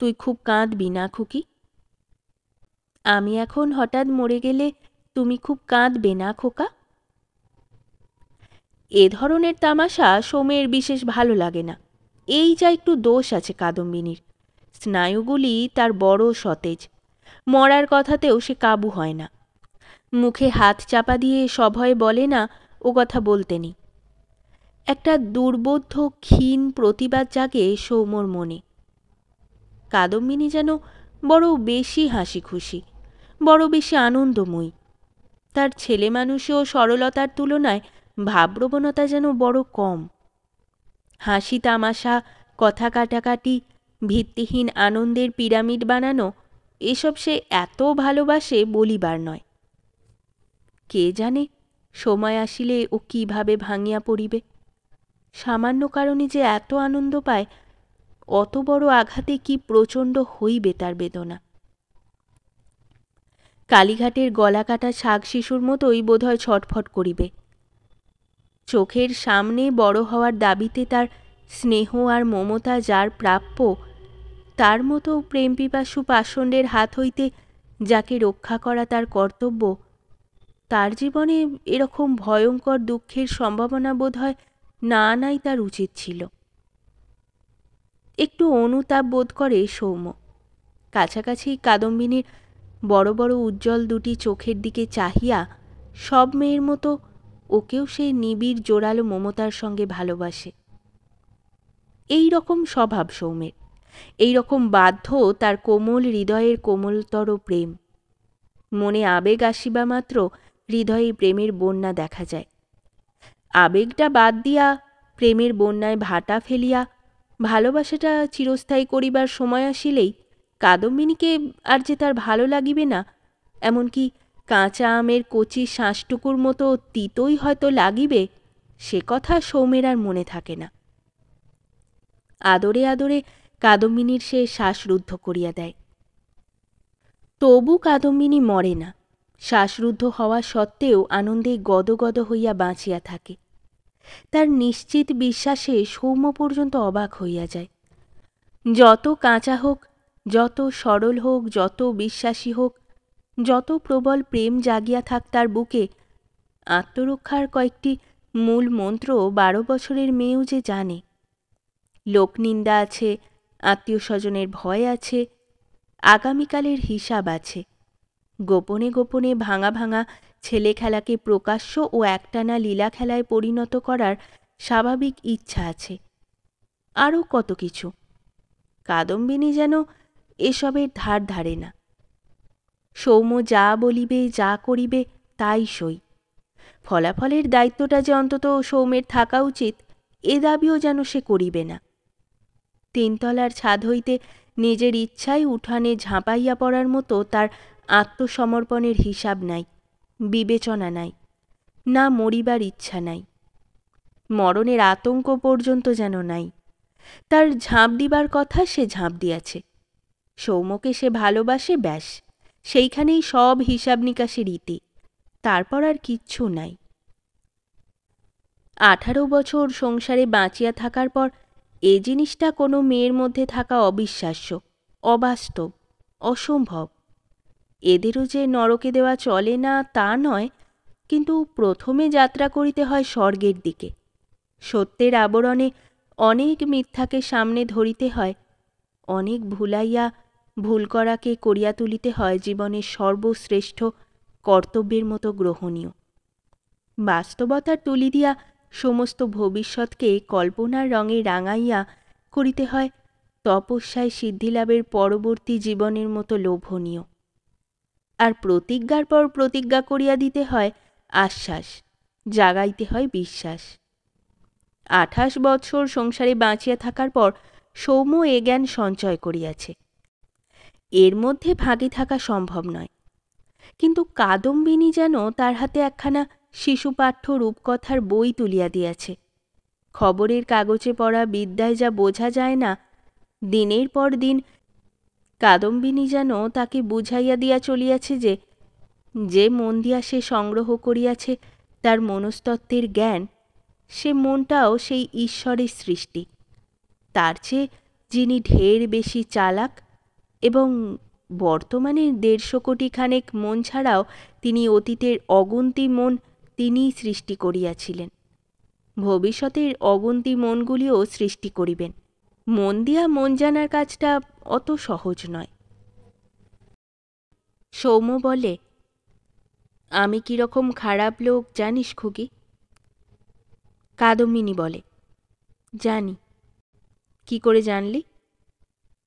তুই খুব কাঁদবি না খুকি? আমি এখন হঠাৎ মরে গেলে তুমি খুব কাঁদবে না খোকা? এ ধরনের তামাশা সৌম্যের বিশেষ ভালো লাগে না। এই যা একটু দোষ আছে কাদম্বিনীর, স্নায়ুগুলি তার বড় সতেজ, মরার কথাতেও সে কাবু হয় না। মুখে হাত চাপা দিয়ে সভয়ে বলে না ও কথা বলতে নেই। একটা দুর্বোধ্য ক্ষীণ প্রতিবাদ জাগে সৌম্যর মনে। কাদম্বিনী যেন বড় বেশি হাসি খুশি, বড় বেশি আনন্দময়ী। তার ছেলে মানুষী ও সরলতার তুলনায় ভাবপ্রবণতা যেন বড় কম। হাসি তামাশা, কথা কাটাকাটি, ভিত্তিহীন আনন্দের পিরামিড বানানো, এসব সে এত ভালোবাসে বলিবার নয়। কে জানে সময় আসিলে ও কিভাবে ভাঙিয়া পড়িবে। সামান্য কারণে যে এত আনন্দ পায়, অত বড় আঘাতে কি প্রচণ্ড হইবে তার বেদনা। কালীঘাটের গলা কাটা ছাগ শিশুর মতোই বোধহয় ছটফট করিবে। চোখের সামনে বড় হওয়ার দাবিতে তার স্নেহ আর মমতা যার প্রাপ্য, তার মতো প্রেমপিপাসু পাষণ্ডের হাত হইতে যাকে রক্ষা করা তার কর্তব্য, তার জীবনে এরকম ভয়ঙ্কর দুঃখের সম্ভাবনা বোধহয় না আনাই তার উচিত ছিল। একটু অনুতাপ বোধ করে সৌম্য। কাছাকাছি কাদম্বিনীর বড় বড় উজ্জ্বল দুটি চোখের দিকে চাহিয়া সব মেয়ের মতো ওকেও সে নিবিড় জোরালো মমতার সঙ্গে ভালোবাসে। এই রকম স্বভাব সৌম্যের, এই রকম বাধ্য তার কোমল হৃদয়ের কোমলতর প্রেম। মনে আবেগ আসিবা মাত্র হৃদয়ে প্রেমের বন্যা দেখা যায়। আবেগটা বাদ দিয়া প্রেমের বন্যায় ভাটা ফেলিয়া ভালোবাসাটা চিরস্থায়ী করিবার সময় আসিলেই কাদম্বিনীকে আর যে তার ভালো লাগিবে না, এমনকি কাঁচা আমের কচি শ্বাসটুকুর মতো তিতই হয়তো লাগিবে, সে কথা সৌম্যের আর মনে থাকে না। আদরে আদরে কাদম্বিনীর সে শ্বাসরুদ্ধ করিয়া দেয়। তবু কাদম্বিনী মরে না, শ্বাসরুদ্ধ হওয়া সত্ত্বেও আনন্দে গদগদ হইয়া বাঁচিয়া থাকে। তার নিশ্চিত বিশ্বাসে সৌম্য পর্যন্ত অবাক হইয়া যায়। যত কাঁচা হোক, যত সরল হোক, যত বিশ্বাসী হোক, যত প্রবল প্রেম জাগিয়া থাক তার বুকে, আত্মরক্ষার কয়েকটি মূল মন্ত্র 12 বছরের মেয়েও যে জানে। লোকনিন্দা আছে, আত্মীয় স্বজনের ভয় আছে, আগামীকালের হিসাব আছে, গোপনে গোপনে ভাঙা ভাঙা ছেলে খেলাকে প্রকাশ্য ও একটানা লীলা খেলায় পরিণত করার স্বাভাবিক ইচ্ছা আছে, আরও কত কিছু। কাদম্বিনী যেন এসবের ধার ধারে না। সৌম্য যা বলিবে, যা করিবে তাই সই। ফলাফলের দায়িত্বটা যে অন্তত সৌম্যের থাকা উচিত, এ দাবিও যেন সে করিবে না। 3 তলার ছাদ হইতে নিজের ইচ্ছায় উঠানে ঝাঁপাইয়া পড়ার মতো তার আত্মসমর্পণের হিসাব নাই, বিবেচনা নাই, না মরিবার ইচ্ছা নাই, মরণের আতঙ্ক পর্যন্ত যেন নাই। তার ঝাঁপ দিবার কথা, সে ঝাঁপ দিয়াছে। সৌম্যকে সে ভালোবাসে, ব্যাস, সেইখানেই সব হিসাব নিকাশের ইতি, তারপর আর কিচ্ছু নাই। 18 বছর সংসারে বাঁচিয়া থাকার পর এ জিনিসটা কোনো মেয়ের মধ্যে থাকা অবিশ্বাস্য, অবাস্তব, অসম্ভব। এদেরও যে নরকে দেওয়া চলে না তা নয়, কিন্তু প্রথমে যাত্রা করিতে হয় স্বর্গের দিকে। সত্যের আবরণে অনেক মিথ্যাকে সামনে ধরিতে হয়, অনেক ভুলাইয়া ভুল করাকে করিয়া তুলিতে হয় জীবনের সর্বশ্রেষ্ঠ কর্তব্যের মতো গ্রহণীয়। বাস্তবতার তুলি দিয়া সমস্ত ভবিষ্যৎকে কল্পনার রঙে রাঙাইয়া করিতে হয় তপস্যায় সিদ্ধিলাভের পরবর্তী জীবনের মতো লোভনীয়। আর প্রতিজ্ঞার পর প্রতিজ্ঞা করিয়া দিতে হয় আশ্বাস, জাগাইতে হয় বিশ্বাস। 28 বৎসর সংসারে বাঁচিয়া থাকার পর সৌম্য এ জ্ঞান সঞ্চয় করিয়াছে। এর মধ্যে ভাগে থাকা সম্ভব নয়, কিন্তু কাদম্বিনী যেন তার হাতে একখানা শিশুপাঠ্য রূপকথার বই তুলিয়া দিয়াছে। খবরের কাগজে পড়া বিদ্যায় যা বোঝা যায় না, দিনের পর দিন কাদম্বিনী যেন তাকে বুঝাইয়া দিয়া চলিয়াছে যে, যে মন দিয়া সে সংগ্রহ করিয়াছে তার মনস্তত্ত্বের জ্ঞান, সে মনটাও সেই ঈশ্বরের সৃষ্টি। তার চেয়ে যিনি ঢের বেশি চালাক, এবং বর্তমানে 150 কোটি খানেক মন ছাড়াও তিনি অতীতের অগুন্তি মন তিনিই সৃষ্টি করিয়াছিলেন। ভবিষ্যতের অগুন্তি মনগুলিও সৃষ্টি করিবেন। মন দিয়া মন জানার কাজটা অত সহজ নয়। সৌম্য বলে, আমি কিরকম খারাপ লোক জানিস খুকি? কাদম্বিনী বলে, জানি। কি করে জানলি?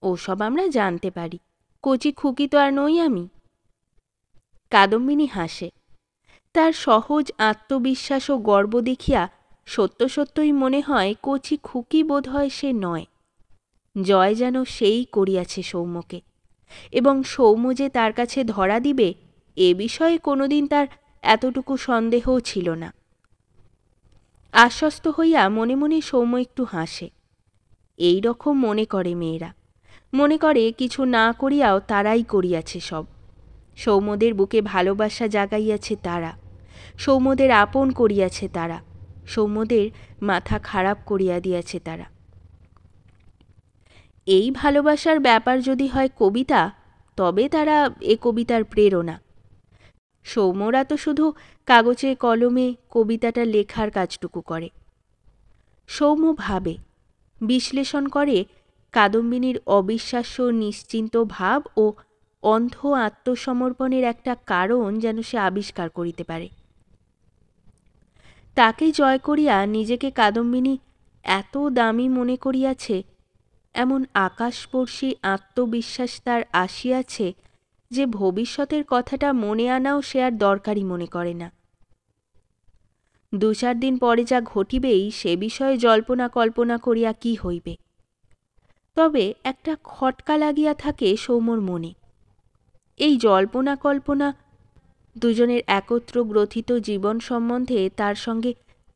ওসব আমরা জানতে পারি, কচি খুকি তো আর নই আমি। কাদম্বিনী হাসে। তার সহজ আত্মবিশ্বাস ও গর্ব দেখিয়া সত্য সত্যই মনে হয় কচি খুকি বোধ হয় সে নয়। জয় যেন সেই করিয়াছে সৌম্যকে, এবং সৌম্য যে তার কাছে ধরা দিবে এ বিষয়ে কোনোদিন তার এতটুকু সন্দেহও ছিল না। আশ্বস্ত হইয়া মনে মনে সৌম্য একটু হাসে। এই রকম মনে করে মেয়েরা, মনে করে কিছু না করিয়াও তারাই করিয়াছে সব। সৌম্যদের বুকে ভালোবাসা জাগাইয়াছে তারা, সৌম্যদের আপন করিয়াছে তারা, সৌম্যদের মাথা খারাপ করিয়া দিয়াছে তারা। এই ভালোবাসার ব্যাপার যদি হয় কবিতা, তবে তারা এ কবিতার প্রেরণা। সৌম্যরা তো শুধু কাগজে কলমে কবিতাটা লেখার কাজটুকু করে। সৌম্য ভাবে, বিশ্লেষণ করে কাদম্বিনীর অবিশ্বাস্য নিশ্চিন্ত ভাব ও অন্ধ আত্মসমর্পণের একটা কারণ যেন সে আবিষ্কার করিতে পারে। তাকে জয় করিয়া নিজেকে কাদম্বিনী এত দামি মনে করিয়াছে, এমন আকাশস্পর্শী আত্মবিশ্বাস তার আসিয়াছে যে ভবিষ্যতের কথাটা মনে আনাও সে আর দরকারি মনে করে না। 2-4 দিন পরে যা ঘটিবেই সে বিষয়ে জল্পনা কল্পনা করিয়া কি হইবে। তবে একটা খটকা লাগিয়া থাকে সৌম্যর মনে। এই জল্পনা কল্পনা, দুজনের একত্র গ্রথিত জীবন সম্বন্ধে তার সঙ্গে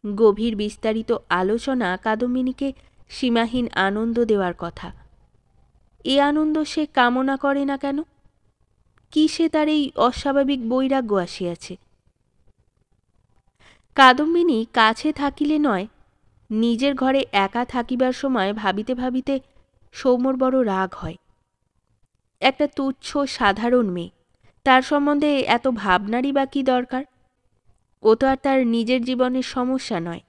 গভীর বিস্তারিত আলোচনা কাদম্বিনীকে সীমাহীন আনন্দ দেওয়ার কথা। এ আনন্দ সে কামনা করে না কেন? কি সে তার এই অস্বাভাবিক বৈরাগ্য আসিয়াছে? কাদম্বিনী কাছে থাকিলে নয়, নিজের ঘরে একা থাকিবার সময় ভাবিতে ভাবিতে সৌম্যর বড় রাগ হয়। একটা তুচ্ছ সাধারণ মেয়ে, তার সম্বন্ধে এত ভাবনারই বা কী দরকার? ও তো আর তার নিজের জীবনের সমস্যা নয়।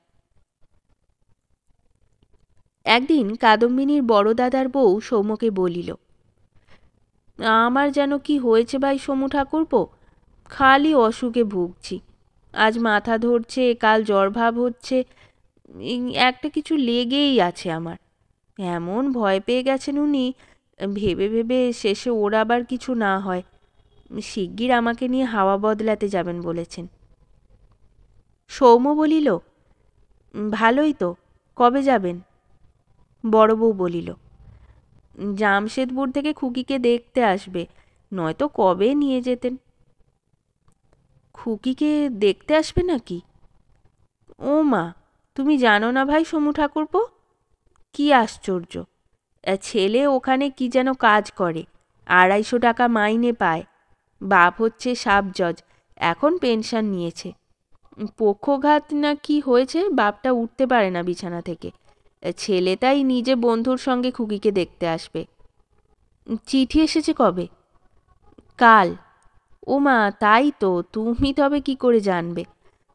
একদিন কাদম্বিনীর বড় দাদার বউ সৌম্যকে বলিল, আমার যেন কি হয়েছে ভাই সমু ঠাকুরপো, খালি অসুখে ভুগছি। আজ মাথা ধরছে, কাল জ্বর ভাব হচ্ছে, একটা কিছু লেগেই আছে আমার। এমন ভয় পেয়ে গেছেন উনি, ভেবে ভেবে শেষে ওর আবার কিছু না হয় শিগগির আমাকে নিয়ে হাওয়া বদলাতে যাবেন বলেছেন। সৌম্য বলিল, ভালোই তো, কবে যাবেন? বড় বউ বলিল, জামশেদপুর থেকে খুকিকে দেখতে আসবে, নয়তো কবে নিয়ে যেতেন। খুকিকে দেখতে আসবে নাকি? ও মা, তুমি জানো না ভাই সমু ঠাকুরপো? কি আশ্চর্য! ছেলে ওখানে কি যেন কাজ করে, 250 টাকা মাইনে পায়। বাপ হচ্ছে সাব জজ, এখন পেনশন নিয়েছে। পক্ষঘাত না কি হয়েছে, বাপটা উঠতে পারে না বিছানা থেকে। ছেলে তাই নিজে বন্ধুর সঙ্গে খুকিকে দেখতে আসবে। চিঠি এসেছে কবে? কাল। ও মা, তাই তো, তুমি তবে কি করে জানবে?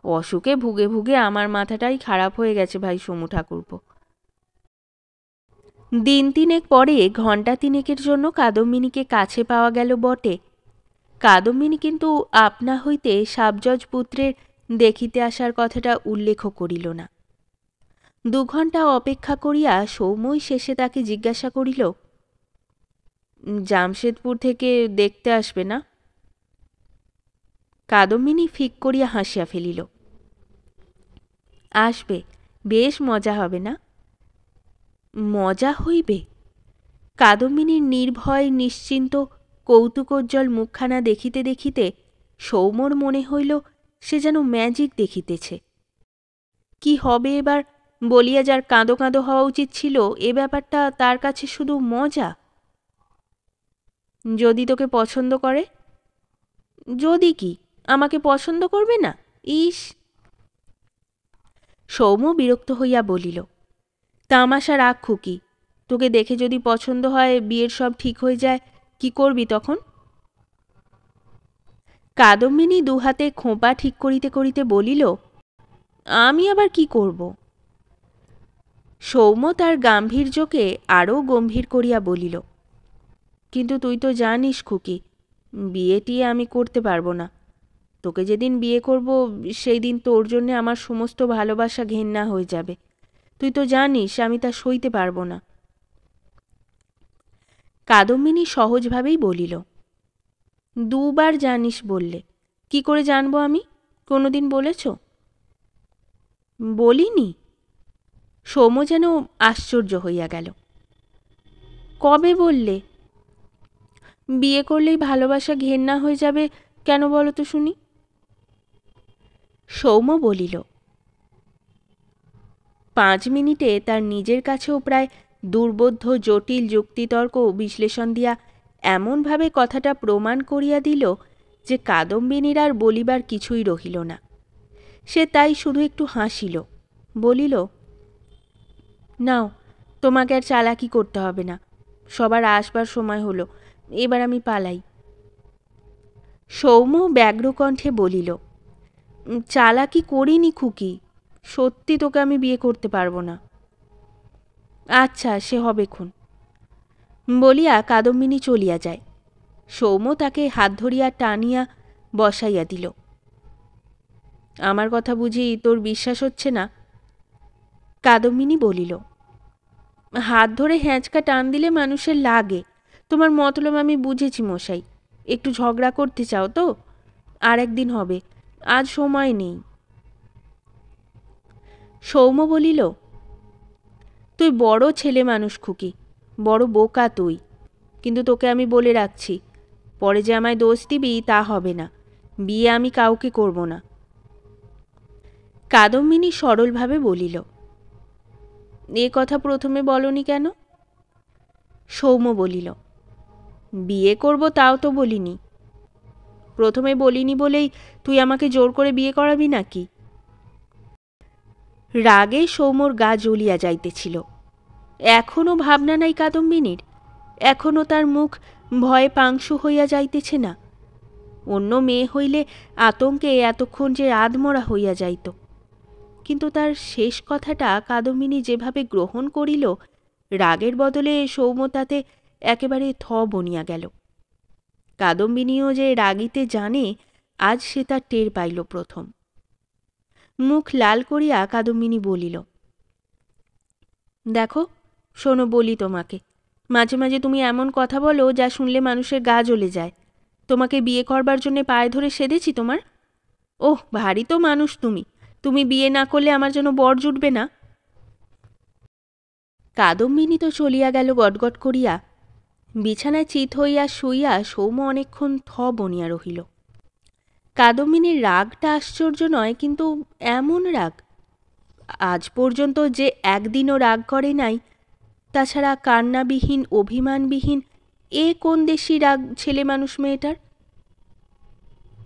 অসুখে ভুগে ভুগে আমার মাথাটাই খারাপ হয়ে গেছে ভাই সমু ঠাকুরপো। দিন 3 পরে ঘণ্টা 3 জন্য কাদম্বিনীকে কাছে পাওয়া গেল বটে। কাদম্বিনী কিন্তু আপনা হইতে সাবজজ পুত্রের দেখিতে আসার কথাটা উল্লেখ করিল না। 2 ঘণ্টা অপেক্ষা করিয়া সৌম্যই শেষে তাকে জিজ্ঞাসা করিল, জামশেদপুর থেকে দেখতে আসবে না? কাদম্বিনী ফিক করিয়া হাসিয়া ফেলিল। আসবে, বেশ মজা হবে না? মজা হইবে? কাদম্বিনীর নির্ভয় নিশ্চিন্ত কৌতুকোজ্জ্বল মুখখানা দেখিতে দেখিতে সৌম্যর মনে হইল সে যেন ম্যাজিক দেখিতেছে। কি হবে এবার বলিয়া যার কাঁদো কাঁদো হওয়া উচিত ছিল, এ ব্যাপারটা তার কাছে শুধু মজা। যদি তোকে পছন্দ করে? যদি কি, আমাকে পছন্দ করবে না? ইস! সৌম্য বিরক্ত হইয়া বলিল, তামাশা রাখ খুকি, তোকে দেখে যদি পছন্দ হয়, বিয়ের সব ঠিক হয়ে যায়, কি করবি তখন? কাদম্বিনী 2 হাতে খোঁপা ঠিক করিতে করিতে বলিল, আমি আবার কি করব? সৌম্য তার গাম্ভীর্যকে আরও গম্ভীর করিয়া বলিল, কিন্তু তুই তো জানিস খুকি, বিয়েটিয়ে আমি করতে পারবো না। তোকে যেদিন বিয়ে করব সেই দিন তোর জন্যে আমার সমস্ত ভালোবাসা ঘেন্না হয়ে যাবে। তুই তো জানিস আমি তা সইতে পারবো না। কাদম্বিনী সহজভাবেই বলিল, 2 বার জানিস বললে, কি করে জানবো আমি? কোনোদিন বলেছ? বলিনি। সৌম্য যেন আশ্চর্য হইয়া গেল। কবে বললে? বিয়ে করলেই ভালোবাসা ঘেন্না হয়ে যাবে কেন বলো তো শুনি? সৌম্য বলিল। 5 মিনিটে তার নিজের কাছেও প্রায় দুর্বোধ্য জটিল যুক্তিতর্ক বিশ্লেষণ দিয়া এমনভাবে কথাটা প্রমাণ করিয়া দিল যে কাদম্বিনীর আর বলিবার কিছুই রহিল না। সে তাই শুধু একটু হাসিল। বলিল, নাও, তোমাকে আর চালাকি করতে হবে না, সবার আসবার সময় হলো, এবার আমি পালাই। সৌম্য ব্যগ্রকণ্ঠে বলিল, চালাকি করিনি খুকি, সত্যি তোকে আমি বিয়ে করতে পারবো না। আচ্ছা, সে হবেক্ষণ, বলিয়া কাদম্বিনী চলিয়া যায়। সৌম্য তাকে হাত ধরিয়া টানিয়া বসাইয়া দিল। আমার কথা বুঝি তোর বিশ্বাস হচ্ছে না? কাদম্বিনী বলিল, হাত ধরে হ্যাঁচকা টান দিলে মানুষের লাগে। তোমার মতলব আমি বুঝেছি মশাই, একটু ঝগড়া করতে চাও তো? আর একদিন হবে, আজ সময় নেই। সৌম্য বলিল, তুই বড় ছেলে মানুষ খুকি, বড় বোকা তুই, কিন্তু তোকে আমি বলে রাখছি, পরে যে আমায় দোষ দিবি তা হবে না, বিয়ে আমি কাউকে করব না। কাদম্বিনী সরলভাবে বলিল, এ কথা প্রথমে বলনি কেন? সৌম্য বলিল, বিয়ে করব তাও তো বলিনি। প্রথমে বলিনি বলেই তুই আমাকে জোর করে বিয়ে করাবি নাকি? রাগে সৌম্যর গা জ্বলিয়া যাইতেছিল। এখনও ভাবনা নাই কাদম্বিনীর, এখনও তার মুখ ভয়ে পাংশু হইয়া যাইতেছে না। অন্য মেয়ে হইলে আতঙ্কে এতক্ষণ যে আধমরা হইয়া যাইত, কিন্তু তার শেষ কথাটা কাদম্বিনী যেভাবে গ্রহণ করিল, রাগের বদলে সৌম্য তাতে একেবারে বনিয়া গেল। কাদম্বিনীও যে রাগিতে জানে, আজ সে তার টের পাইল প্রথম। মুখ লাল করিয়া কাদম্বিনী বলিল, দেখো শোনো, বলি তোমাকে, মাঝে মাঝে তুমি এমন কথা বলো যা শুনলে মানুষের গা জ্বলে যায়। তোমাকে বিয়ে করবার জন্য পায়ে ধরে সেধেছি তোমার? ওহ, ভারী তো মানুষ তুমি, তুমি বিয়ে না করলে আমার জন্য বর জুটবে না? কাদম্বিনী তো চলিয়া গেল গটগট করিয়া। বিছানায় চিত হইয়া শুইয়া সৌম্য অনেকক্ষণ বনিয়া রহিল। কাদম্বিনীর রাগটা আশ্চর্য নয়, কিন্তু এমন রাগ আজ পর্যন্ত যে একদিনও রাগ করে নাই, তাছাড়া কান্নাবিহীন অভিমানবিহীন এ কোন দেশি রাগ ছেলে মানুষ মেয়েটার?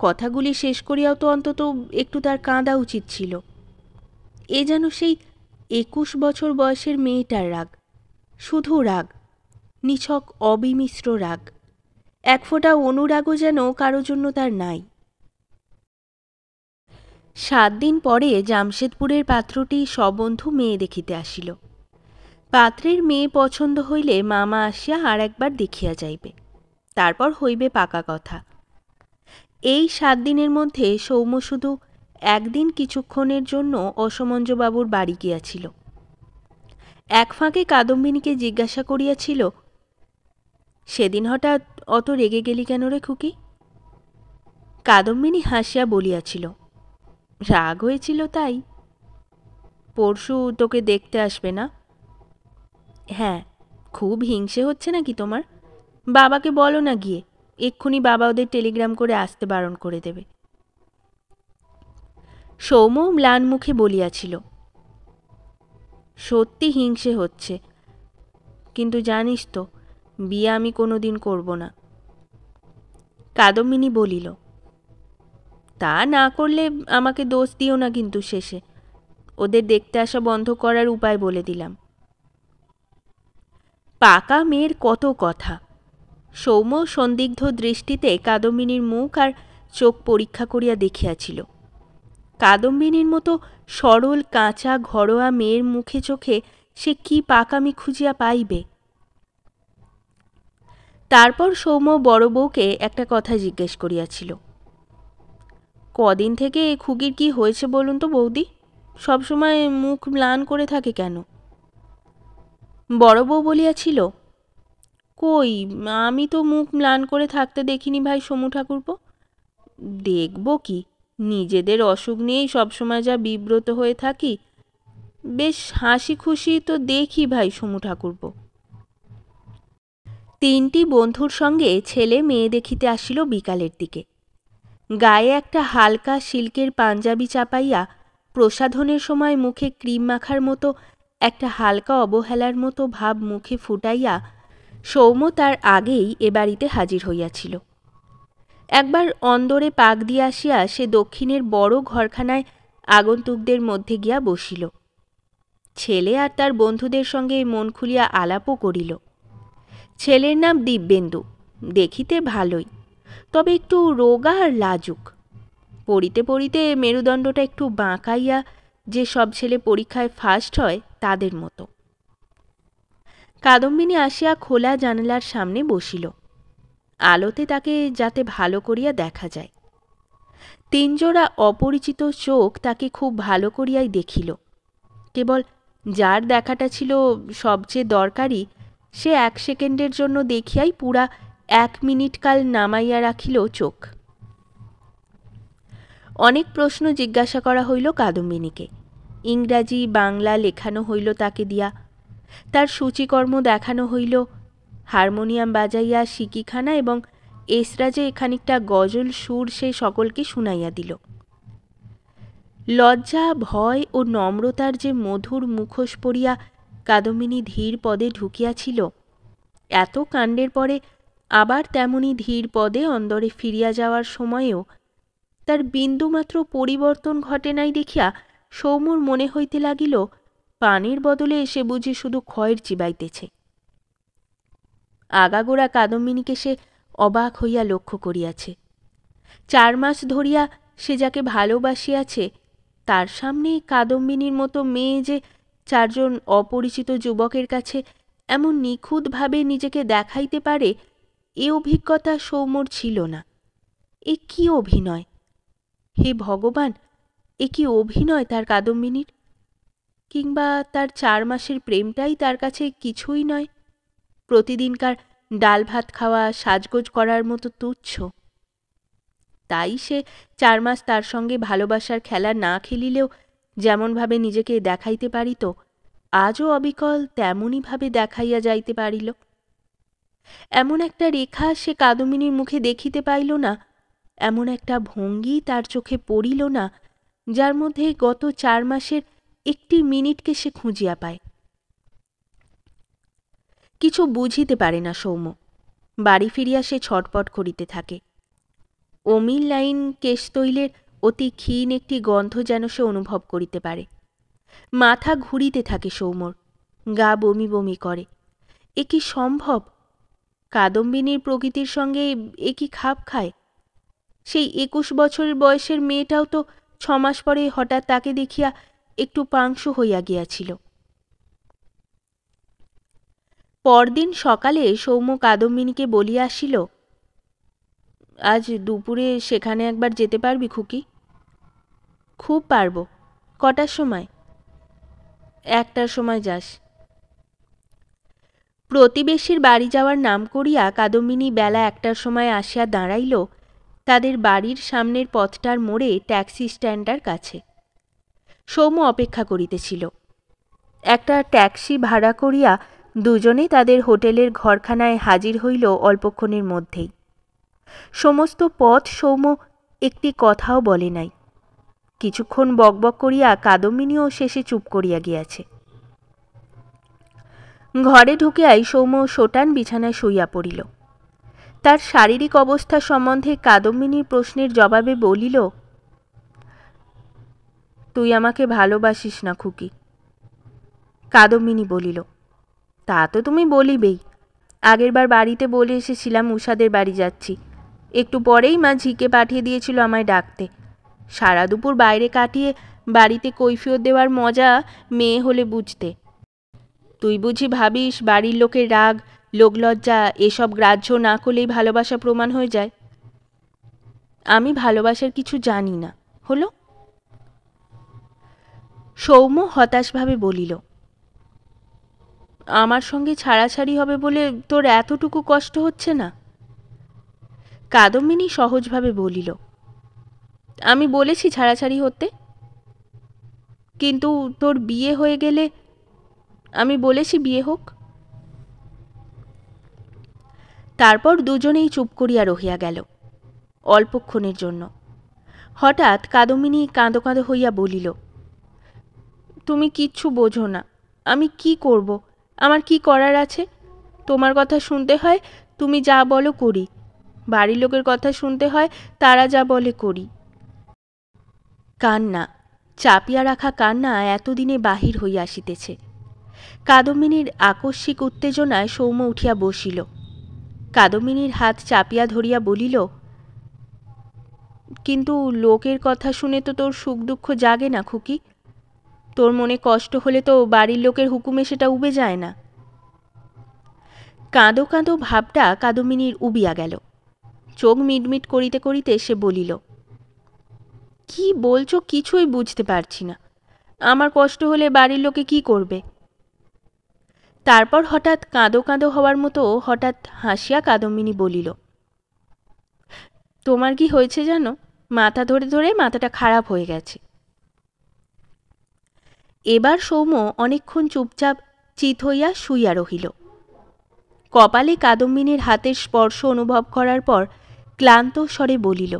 কথাগুলি শেষ করিয়াও তো অন্তত একটু তার কাঁদা উচিত ছিল। এ যেন সেই 21 বছর বয়সের মেয়েটার রাগ, শুধু রাগ, নিছক অবিমিশ্র রাগ, এক ফোঁটা অনুরাগও যেন কারো জন্য তার নাই। 7 দিন পরে জামশেদপুরের পাত্রটি সবন্ধু মেয়ে দেখিতে আসিল। পাত্রের মেয়ে পছন্দ হইলে মামা আসিয়া আর একবার দেখিয়া যাইবে, তারপর হইবে পাকা কথা। এই 7 দিনের মধ্যে সৌম্য শুধু একদিন কিছুক্ষণের জন্য অসমঞ্জবাবুর বাড়ি গিয়াছিল। এক ফাঁকে কাদম্বিনীকে জিজ্ঞাসা করিয়াছিল, সেদিন হঠাৎ অত রেগে গেলি কেন রে খুকি? কাদম্বিনী হাসিয়া বলিয়াছিল, রাগ হয়েছিল তাই। পরশু তোকে দেখতে আসবে না? হ্যাঁ। খুব হিংসে হচ্ছে নাকি তোমার? বাবাকে বলো না গিয়ে, এক্ষুনি বাবা ওদের টেলিগ্রাম করে আসতে বারণ করে দেবে। সৌম্য ম্লান মুখে বলিয়াছিল, সত্যি হিংসে হচ্ছে, কিন্তু জানিস তো বিয়ে আমি কোনো দিন করব না। কাদম্বিনী বলিল, তা না করলে আমাকে দোষ দিও না কিন্তু শেষে, ওদের দেখতে আসা বন্ধ করার উপায় বলে দিলাম। পাকা মেয়ের কত কথা। সৌম্য সন্দিগ্ধ দৃষ্টিতে কাদম্বিনীর মুখ আর চোখ পরীক্ষা করিয়া দেখিয়াছিল। কাদম্বিনীর মতো সরল কাঁচা ঘরোয়া মেয়ের মুখে চোখে সে কি পাকামি খুঁজিয়া পাইবে? তারপর সৌম্য বড় বউকে একটা কথা জিজ্ঞেস করিয়াছিল, কদিন থেকে খুকির কি হয়েছে বলুন তো বৌদি, সবসময় মুখ ম্লান করে থাকে কেন? বড় বউ বলিয়াছিল, কই, আমি তো মুখ ম্লান করে থাকতে দেখিনি ভাই সমু ঠাকুরপো। দেখব কি, নিজেদের অসুখ নিয়েই সবসময় যা বিব্রত হয়ে থাকি, বেশ হাসি খুশি তো দেখি ভাই সমু ঠাকুরপো। 3টি বন্ধুর সঙ্গে ছেলে মেয়ে দেখিতে আসিল বিকালের দিকে। গায়ে একটা হালকা সিল্কের পাঞ্জাবি চাপাইয়া, প্রসাধনের সময় মুখে ক্রিম মাখার মতো একটা হালকা অবহেলার মতো ভাব মুখে ফুটাইয়া সৌম্য তার আগেই এ বাড়িতে হাজির হইয়াছিল। একবার অন্দরে পাক দিয়া আসিয়া সে দক্ষিণের বড় ঘরখানায় আগন্তুকদের মধ্যে গিয়া বসিল। ছেলে আর তার বন্ধুদের সঙ্গে মন খুলিয়া আলাপও করিল। ছেলের নাম দিব্যেন্দু, দেখিতে ভালোই, তবে একটু রোগা আর লাজুক। পড়িতে পড়িতে মেরুদণ্ডটা একটু বাঁকাইয়া যে সব ছেলে পরীক্ষায় ফার্স্ট হয় তাদের মতো। কাদম্বিনী আসিয়া খোলা জানালার সামনে বসিল, আলোতে তাকে যাতে ভালো করিয়া দেখা যায়। তিনজোড়া অপরিচিত চোখ তাকে খুব ভালো করিয়াই দেখিল। কেবল যার দেখাটা ছিল সবচেয়ে দরকারি, সে 1 সেকেন্ডের জন্য দেখিয়াই পুরা 1 মিনিট কাল নামাইয়া রাখিল চোখ। অনেক প্রশ্ন জিজ্ঞাসা করা হইল কাদম্বিনীকে, ইংরাজি বাংলা লেখানো হইল তাকে দিয়া, তার সূচিকর্ম দেখানো হইল, হারমোনিয়াম বাজাইয়া সিকিখানা এবং এসরাজে খানিকটা গজল সুর সে সকলকে শুনাইয়া দিল। লজ্জা, ভয় ও নম্রতার যে মধুর মুখোশ পরিয়া কাদম্বিনী ধীর পদে ঢুকিয়াছিল, এত কাণ্ডের পরে আবার তেমনি ধীর পদে অন্দরে ফিরিয়া যাওয়ার সময়েও তার বিন্দুমাত্র পরিবর্তন ঘটে নাই দেখিয়া সৌম্যর মনে হইতে লাগিল পানির বদলে সে বুঝি শুধু ক্ষয়ের চিবাইতেছে। আগাগোড়া কাদম্বিনীকে সে অবাক হইয়া লক্ষ্য করিয়াছে। 4 মাস ধরিয়া সে যাকে ভালোবাসিয়াছে, তার সামনে কাদম্বিনীর মতো মেয়ে যে 4 জন অপরিচিত যুবকের কাছে এমন নিখুঁতভাবে নিজেকে দেখাইতে পারে, এ অভিজ্ঞতা সৌম্যর ছিল না। এ কি অভিনয়! হে ভগবান, এ কি অভিনয় তার কাদম্বিনীর? কিংবা তার 4 মাসের প্রেমটাই তার কাছে কিছুই নয়, প্রতিদিনকার ডাল ভাত খাওয়া, সাজগোজ করার মতো তুচ্ছ। তাই সে 4 মাস তার সঙ্গে ভালোবাসার খেলা না খেলিলেও যেমনভাবে নিজেকে দেখাইতে পারিত, আজও অবিকল তেমনইভাবে দেখাইয়া যাইতে পারিল। এমন একটা রেখা সে কাদম্বিনীর মুখে দেখিতে পাইল না, এমন একটা ভঙ্গি তার চোখে পড়িল না, যার মধ্যে গত 4 মাসের একটি মিনিটকে সে খুঁজিয়া পায়। কিছু বুঝিতে পারে না সৌম্য। বাড়ি ফিরিয়া সে ছটপট করিতে থাকে। অমিল লাইন কেশতৈলের অতি ক্ষীণ একটি গন্ধ যেন সে অনুভব করিতে পারে। মাথা ঘুরিতে থাকে সৌম্যর, গা বমি বমি করে। এ কি সম্ভব? কাদম্বিনীর প্রকৃতির সঙ্গে এ কি খাপ খায়? সেই 21 বছরের বয়সের মেয়েটাও তো 6 মাস পরে হঠাৎ তাকে দেখিয়া একটু পাংশু হইয়া গিয়াছিল। পরদিন সকালে সৌম্য কাদম্বিনীকে বলিয়া আসিল, আজ দুপুরে সেখানে একবার যেতে পারবি খুকি? খুব পারব। কটার সময়? 1টার সময় যাস। প্রতিবেশীর বাড়ি যাওয়ার নাম করিয়া কাদম্বিনী বেলা 1টার সময় আসিয়া দাঁড়াইল তাদের বাড়ির সামনের পথটার মোড়ে ট্যাক্সি স্ট্যান্ডটার কাছে। সৌম্য অপেক্ষা করিতেছিল। একটা ট্যাক্সি ভাড়া করিয়া দুজনে তাদের হোটেলের ঘরখানায় হাজির হইল অল্পক্ষণের মধ্যেই। সমস্ত পথ সৌম্য একটি কথাও বলে নাই। কিছুক্ষণ বকবক করিয়া কাদম্বিনীও শেষে চুপ করিয়া গিয়াছে। ঘরে ঢুকিয়াই সৌম্য সোটান বিছানায় শুইয়া পড়িল। তার শারীরিক অবস্থা সম্বন্ধে কাদম্বিনীর প্রশ্নের জবাবে বলিল, তুই আমাকে ভালোবাসিস না খুকি। কাদম্বিনী বলিল, তা তো তুমি বলিবেই। আগেরবার বাড়িতে বলে এসেছিলাম উষাদের বাড়ি যাচ্ছি। একটু পরেই মা ঝিকে পাঠিয়ে দিয়েছিল আমায় ডাকতে। সারা দুপুর বাইরে কাটিয়ে বাড়িতে কৈফিয়ত দেওয়ার মজা মেয়ে হলে বুঝতে। তুই বুঝি ভাবিস বাড়ির লোকের রাগ, লোকলজ্জা এসব গ্রাহ্য না করলেই ভালোবাসা প্রমাণ হয়ে যায়? আমি ভালোবাসার কিছু জানি না, হলো? সৌম্য হতাশভাবে বলিল, আমার সঙ্গে ছাড়াছাড়ি হবে বলে তোর এতটুকু কষ্ট হচ্ছে না? কাদম্বিনী সহজভাবে বলিল, আমি বলেছি ছাড়াছাড়ি হতে, কিন্তু তোর বিয়ে হয়ে গেলে আমি বলেছি বিয়ে হোক। তারপর দুজনেই চুপ করিয়া রহিয়া গেল অল্পক্ষণের জন্য। হঠাৎ কাদম্বিনী কাঁদো কাঁদো হইয়া বলিল, তুমি কিচ্ছু বোঝো না। আমি কি করব? আমার কি করার আছে? তোমার কথা শুনতে হয়, তুমি যা বলো করি। বাড়ির লোকের কথা শুনতে হয়, তারা যা বলে করি। কান্না, চাপিয়া রাখা কান্না এতদিনে বাহির হইয়া আসিতেছে। কাদম্বিনীর আকস্মিক উত্তেজনায় সৌম্য উঠিয়া বসিল। কাদম্বিনীর হাত চাপিয়া ধরিয়া বলিল, কিন্তু লোকের কথা শুনে তো তোর সুখ দুঃখ জাগে না খুকি? তোর মনে কষ্ট হলে তো বাড়ির লোকের হুকুমে সেটা উবে যায় না। কাঁদো কাঁদো ভাবটা কাদম্বিনীর উবিয়া গেল। চোখ মিটমিট করিতে করিতে সে বলিল, কি বলছো কিছুই বুঝতে পারছি না। আমার কষ্ট হলে বাড়ির লোকে কি করবে? তারপর হঠাৎ কাঁদো কাঁদো হওয়ার মতো হঠাৎ হাসিয়া কাদম্বিনী বলিল, তোমার কি হয়েছে জানো? মাথা ধরে ধরে মাথাটা খারাপ হয়ে গেছে। এবার সৌম্য অনেকক্ষণ চুপচাপ চিত হইয়া শুইয়া রহিল। কপালে কাদম্বিনীর হাতের স্পর্শ অনুভব করার পর ক্লান্ত স্বরে বলিল,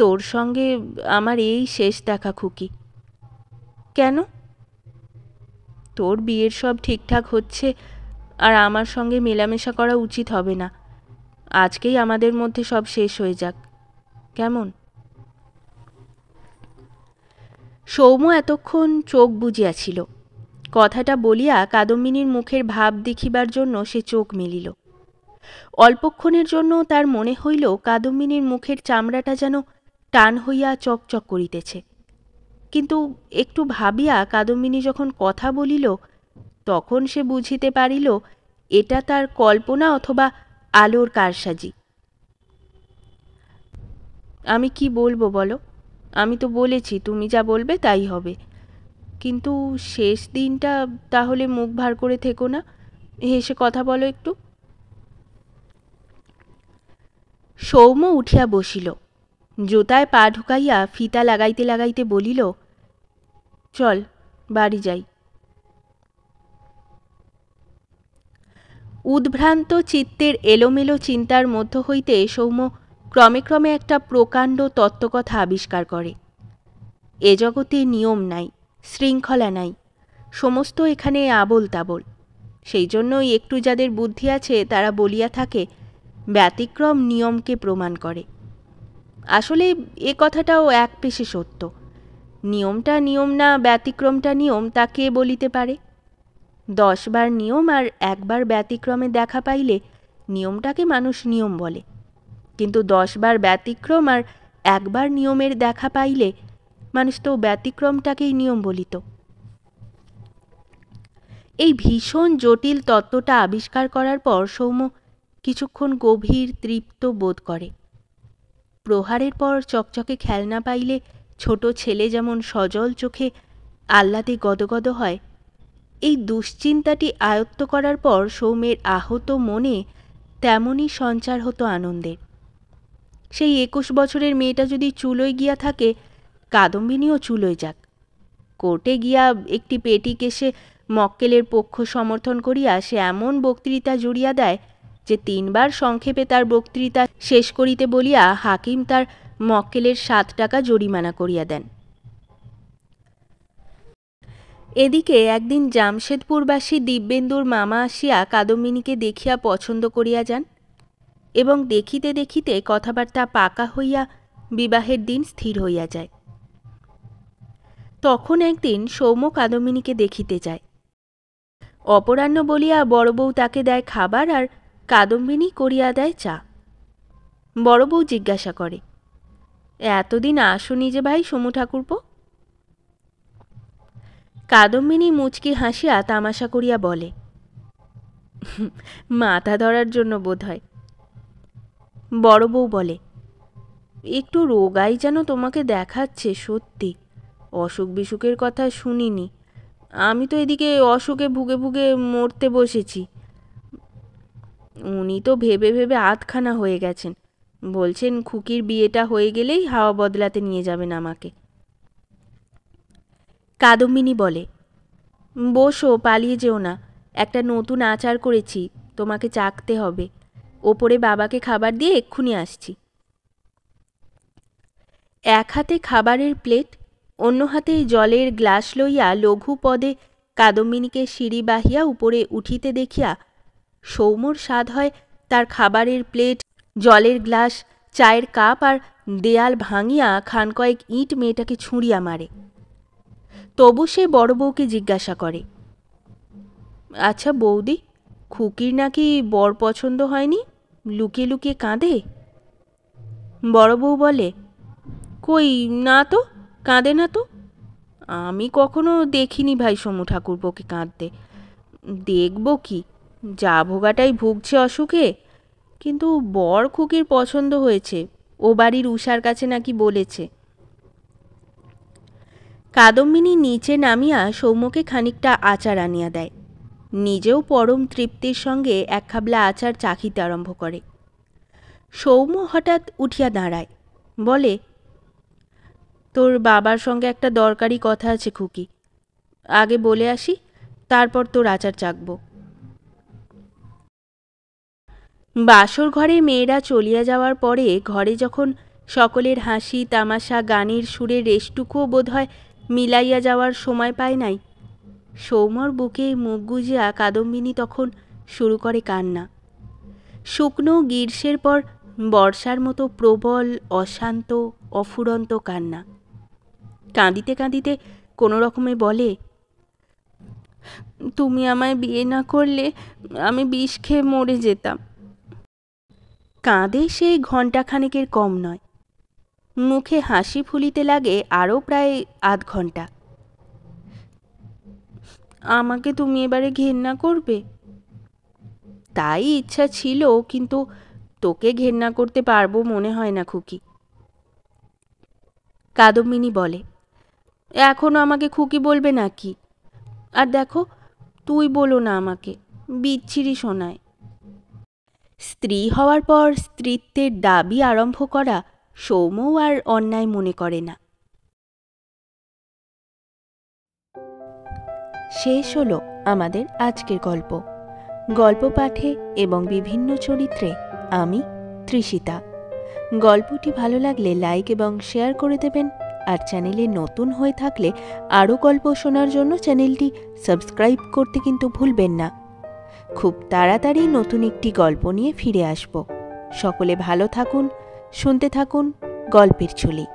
তোর সঙ্গে আমার এই শেষ দেখা খুকি। কেন? তোর বিয়ের সব ঠিকঠাক হচ্ছে, আর আমার সঙ্গে মেলামেশা করা উচিত হবে না। আজকেই আমাদের মধ্যে সব শেষ হয়ে যাক, কেমন? সৌম্য এতক্ষণ চোখ বুজিয়াছিল। কথাটা বলিয়া কাদম্বিনীর মুখের ভাব দেখিবার জন্য সে চোখ মেলিল। অল্পক্ষণের জন্য তার মনে হইল কাদম্বিনীর মুখের চামড়াটা যেন টান হইয়া চকচক করিতেছে। কিন্তু একটু ভাবিয়া কাদম্বিনী যখন কথা বলিল, তখন সে বুঝিতে পারিল এটা তার কল্পনা অথবা আলোর কারসাজি। আমি কি বলবো বলো? আমি তো বলেছি তুমি যা বলবে তাই হবে, কিন্তু শেষ দিনটা তাহলে মুখ ভার করে থেকো না, হেসে কথা বলো একটু। সৌম্য উঠিয়া বসিল। জুতায় পা ঢুকাইয়া ফিতা লাগাইতে লাগাইতে বলিল, চল বাড়ি যাই। উদ্ভ্রান্ত চিত্তের এলোমেলো চিন্তার মধ্য হইতে সৌম্য ক্রমে ক্রমে একটা প্রকাণ্ড তত্ত্বকথা আবিষ্কার করে। এ জগতে নিয়ম নাই, শৃঙ্খলা নাই, সমস্ত এখানে আবোল তাবোল। সেই জন্যই একটু যাদের বুদ্ধি আছে তারা বলিয়া থাকে, ব্যতিক্রম নিয়মকে প্রমাণ করে। আসলে এ কথাটাও এক পেশে সত্য। নিয়মটা নিয়ম না ব্যতিক্রমটা নিয়ম, তা কে বলিতে পারে? 10 বার নিয়ম আর একবার ব্যতিক্রমে দেখা পাইলে নিয়মটাকে মানুষ নিয়ম বলে, কিন্তু 10 বার ব্যতিক্রম আর একবার নিয়মের দেখা পাইলে মানুষ তো ব্যতিক্রমটাকেই নিয়ম বলিত। এই ভীষণ জটিল তত্ত্বটা আবিষ্কার করার পর সৌম্য কিছুক্ষণ গভীর তৃপ্ত বোধ করে। প্রহারের পর চকচকে খেলনা পাইলে ছোট ছেলে যেমন সজল চোখে আহ্লাদে গদগদ হয়, এই দুশ্চিন্তাটি আয়ত্ত করার পর সৌম্যের আহত মনে তেমনই সঞ্চার হতো আনন্দের। সেই 21 বছরের মেয়েটা যদি চুলোয় গিয়া থাকে, কাদম্বিনীও চুলোয় যাক। কোর্টে গিয়া একটি পেটি কেসে মক্কেলের পক্ষ সমর্থন করিয়া সে এমন বক্তৃতা জুড়িয়া দেয় যে 3 বার সংক্ষেপে তার বক্তৃতা শেষ করিতে বলিয়া হাকিম তার মক্কেলের 7 টাকা জরিমানা করিয়া দেন। এদিকে একদিন জামশেদপুরবাসী দিব্যেন্দুর মামা আসিয়া কাদম্বিনীকে দেখিয়া পছন্দ করিয়া যান, এবং দেখিতে দেখিতে কথাবার্তা পাকা হইয়া বিবাহের দিন স্থির হইয়া যায়। তখন একদিন সৌম্য কাদম্বিনীকে দেখিতে যায়। অপরাহ্ন বলিয়া বড় বউ তাকে দেয় খাবার, আর কাদম্বিনী করিয়া দেয় চা। বড় বউ জিজ্ঞাসা করে, এতদিন আসনি যে ভাই সমু ঠাকুরপো? কাদম্বিনী মুচকি হাসিয়া তামাশা করিয়া বলে, মাথা ধরার জন্য বোধ হয়। বড় বউ বলে, একটু রোগাই যেন তোমাকে দেখাচ্ছে, সত্যি অসুখ বিসুখের কথা শুনিনি। আমি তো এদিকে অসুখে ভুগে ভুগে মরতে বসেছি। উনি তো ভেবে ভেবে আধখানা হয়ে গেছেন, বলছেন খুকির বিয়েটা হয়ে গেলেই হাওয়া বদলাতে নিয়ে যাবেন আমাকে। কাদম্বিনী বলে, বসো, পালিয়ে যেও না, একটা নতুন আচার করেছি, তোমাকে চাখতে হবে। ওপরে বাবাকে খাবার দিয়ে এক্ষুনি আসছি। এক হাতে খাবারের প্লেট, অন্য হাতে জলের গ্লাস লইয়া লঘু পদে কাদম্বিনীকে সিঁড়ি বাহিয়া উপরে উঠিতে দেখিয়া সৌম্যর সাধ হয় তার খাবারের প্লেট, জলের গ্লাস, চায়ের কাপ আর দেয়াল ভাঙিয়া খান কয়েক ইঁট মেয়েটাকে ছুঁড়িয়া মারে। তবু সে বড় বউকে জিজ্ঞাসা করে, আচ্ছা বৌদি, খুকির নাকি বর পছন্দ হয়নি, লুকিয়ে লুকিয়ে কাঁদে? বড় বউ বলে, কই না তো, কাঁদে না তো। আমি কখনো দেখিনি ভাই সমু ঠাকুরপোকে কাঁদতে। দেখব কি, যা ভোগাটাই ভুগছে অসুখে। কিন্তু বর খুকির পছন্দ হয়েছে, ও বাড়ির উষার কাছে নাকি বলেছে। কাদম্বিনী নিচে নামিয়া সৌম্যকে খানিকটা আচার আনিয়া দেয়। নিজেও পরম তৃপ্তির সঙ্গে এক খাবলা আচার চাখিতে আরম্ভ করে। সৌম্য হঠাৎ উঠিয়া দাঁড়ায়, বলে, তোর বাবার সঙ্গে একটা দরকারি কথা আছে খুকি, আগে বলে আসি, তারপর তোর আচার চাখব। বাসর ঘরে মেয়েরা চলিয়া যাওয়ার পরে ঘরে যখন সকলের হাসি তামাশা গানের সুরে রেশটুকুও বোধ হয় মিলাইয়া যাওয়ার সময় পায় নাই, সৌম্যর বুকে মুখ গুজিয়া কাদম্বিনী তখন শুরু করে কান্না। শুকনো গ্রীষ্মের পর বর্ষার মতো প্রবল অশান্ত অফুরন্ত কান্না। কাঁদিতে কাঁদিতে কোনো রকমে বলে, তুমি আমায় বিয়ে না করলে আমি বিষ খেয়ে মরে যেতাম। কাঁদে সে ঘণ্টাখানেকের কম নয়। মুখে হাসি ফুলিতে লাগে আরও প্রায় আধ ঘণ্টা। আমাকে তুমি এবারে ঘেন্না করবে? তাই ইচ্ছা ছিল, কিন্তু তোকে ঘেন্না করতে পারবো মনে হয় না খুকি। কাদম্বিনী বলে, এখনও আমাকে খুকি বলবে নাকি? আর দেখো, তুই বলো না আমাকে, বিচ্ছিরি শোনায়। স্ত্রী হওয়ার পর স্ত্রীত্বের দাবি আরম্ভ করা সৌম্যও আর অন্যায় মনে করে না। শেষ হলো আমাদের আজকের গল্প। গল্প পাঠে এবং বিভিন্ন চরিত্রে আমি তৃষিতা। গল্পটি ভালো লাগলে লাইক এবং শেয়ার করে দেবেন। আর চ্যানেলে নতুন হয়ে থাকলে আরও গল্প শোনার জন্য চ্যানেলটি সাবস্ক্রাইব করতে কিন্তু ভুলবেন না। খুব তাড়াতাড়ি নতুন একটি গল্প নিয়ে ফিরে আসব। সকলে ভালো থাকুন, শুনতে থাকুন গল্পের ঝুলি।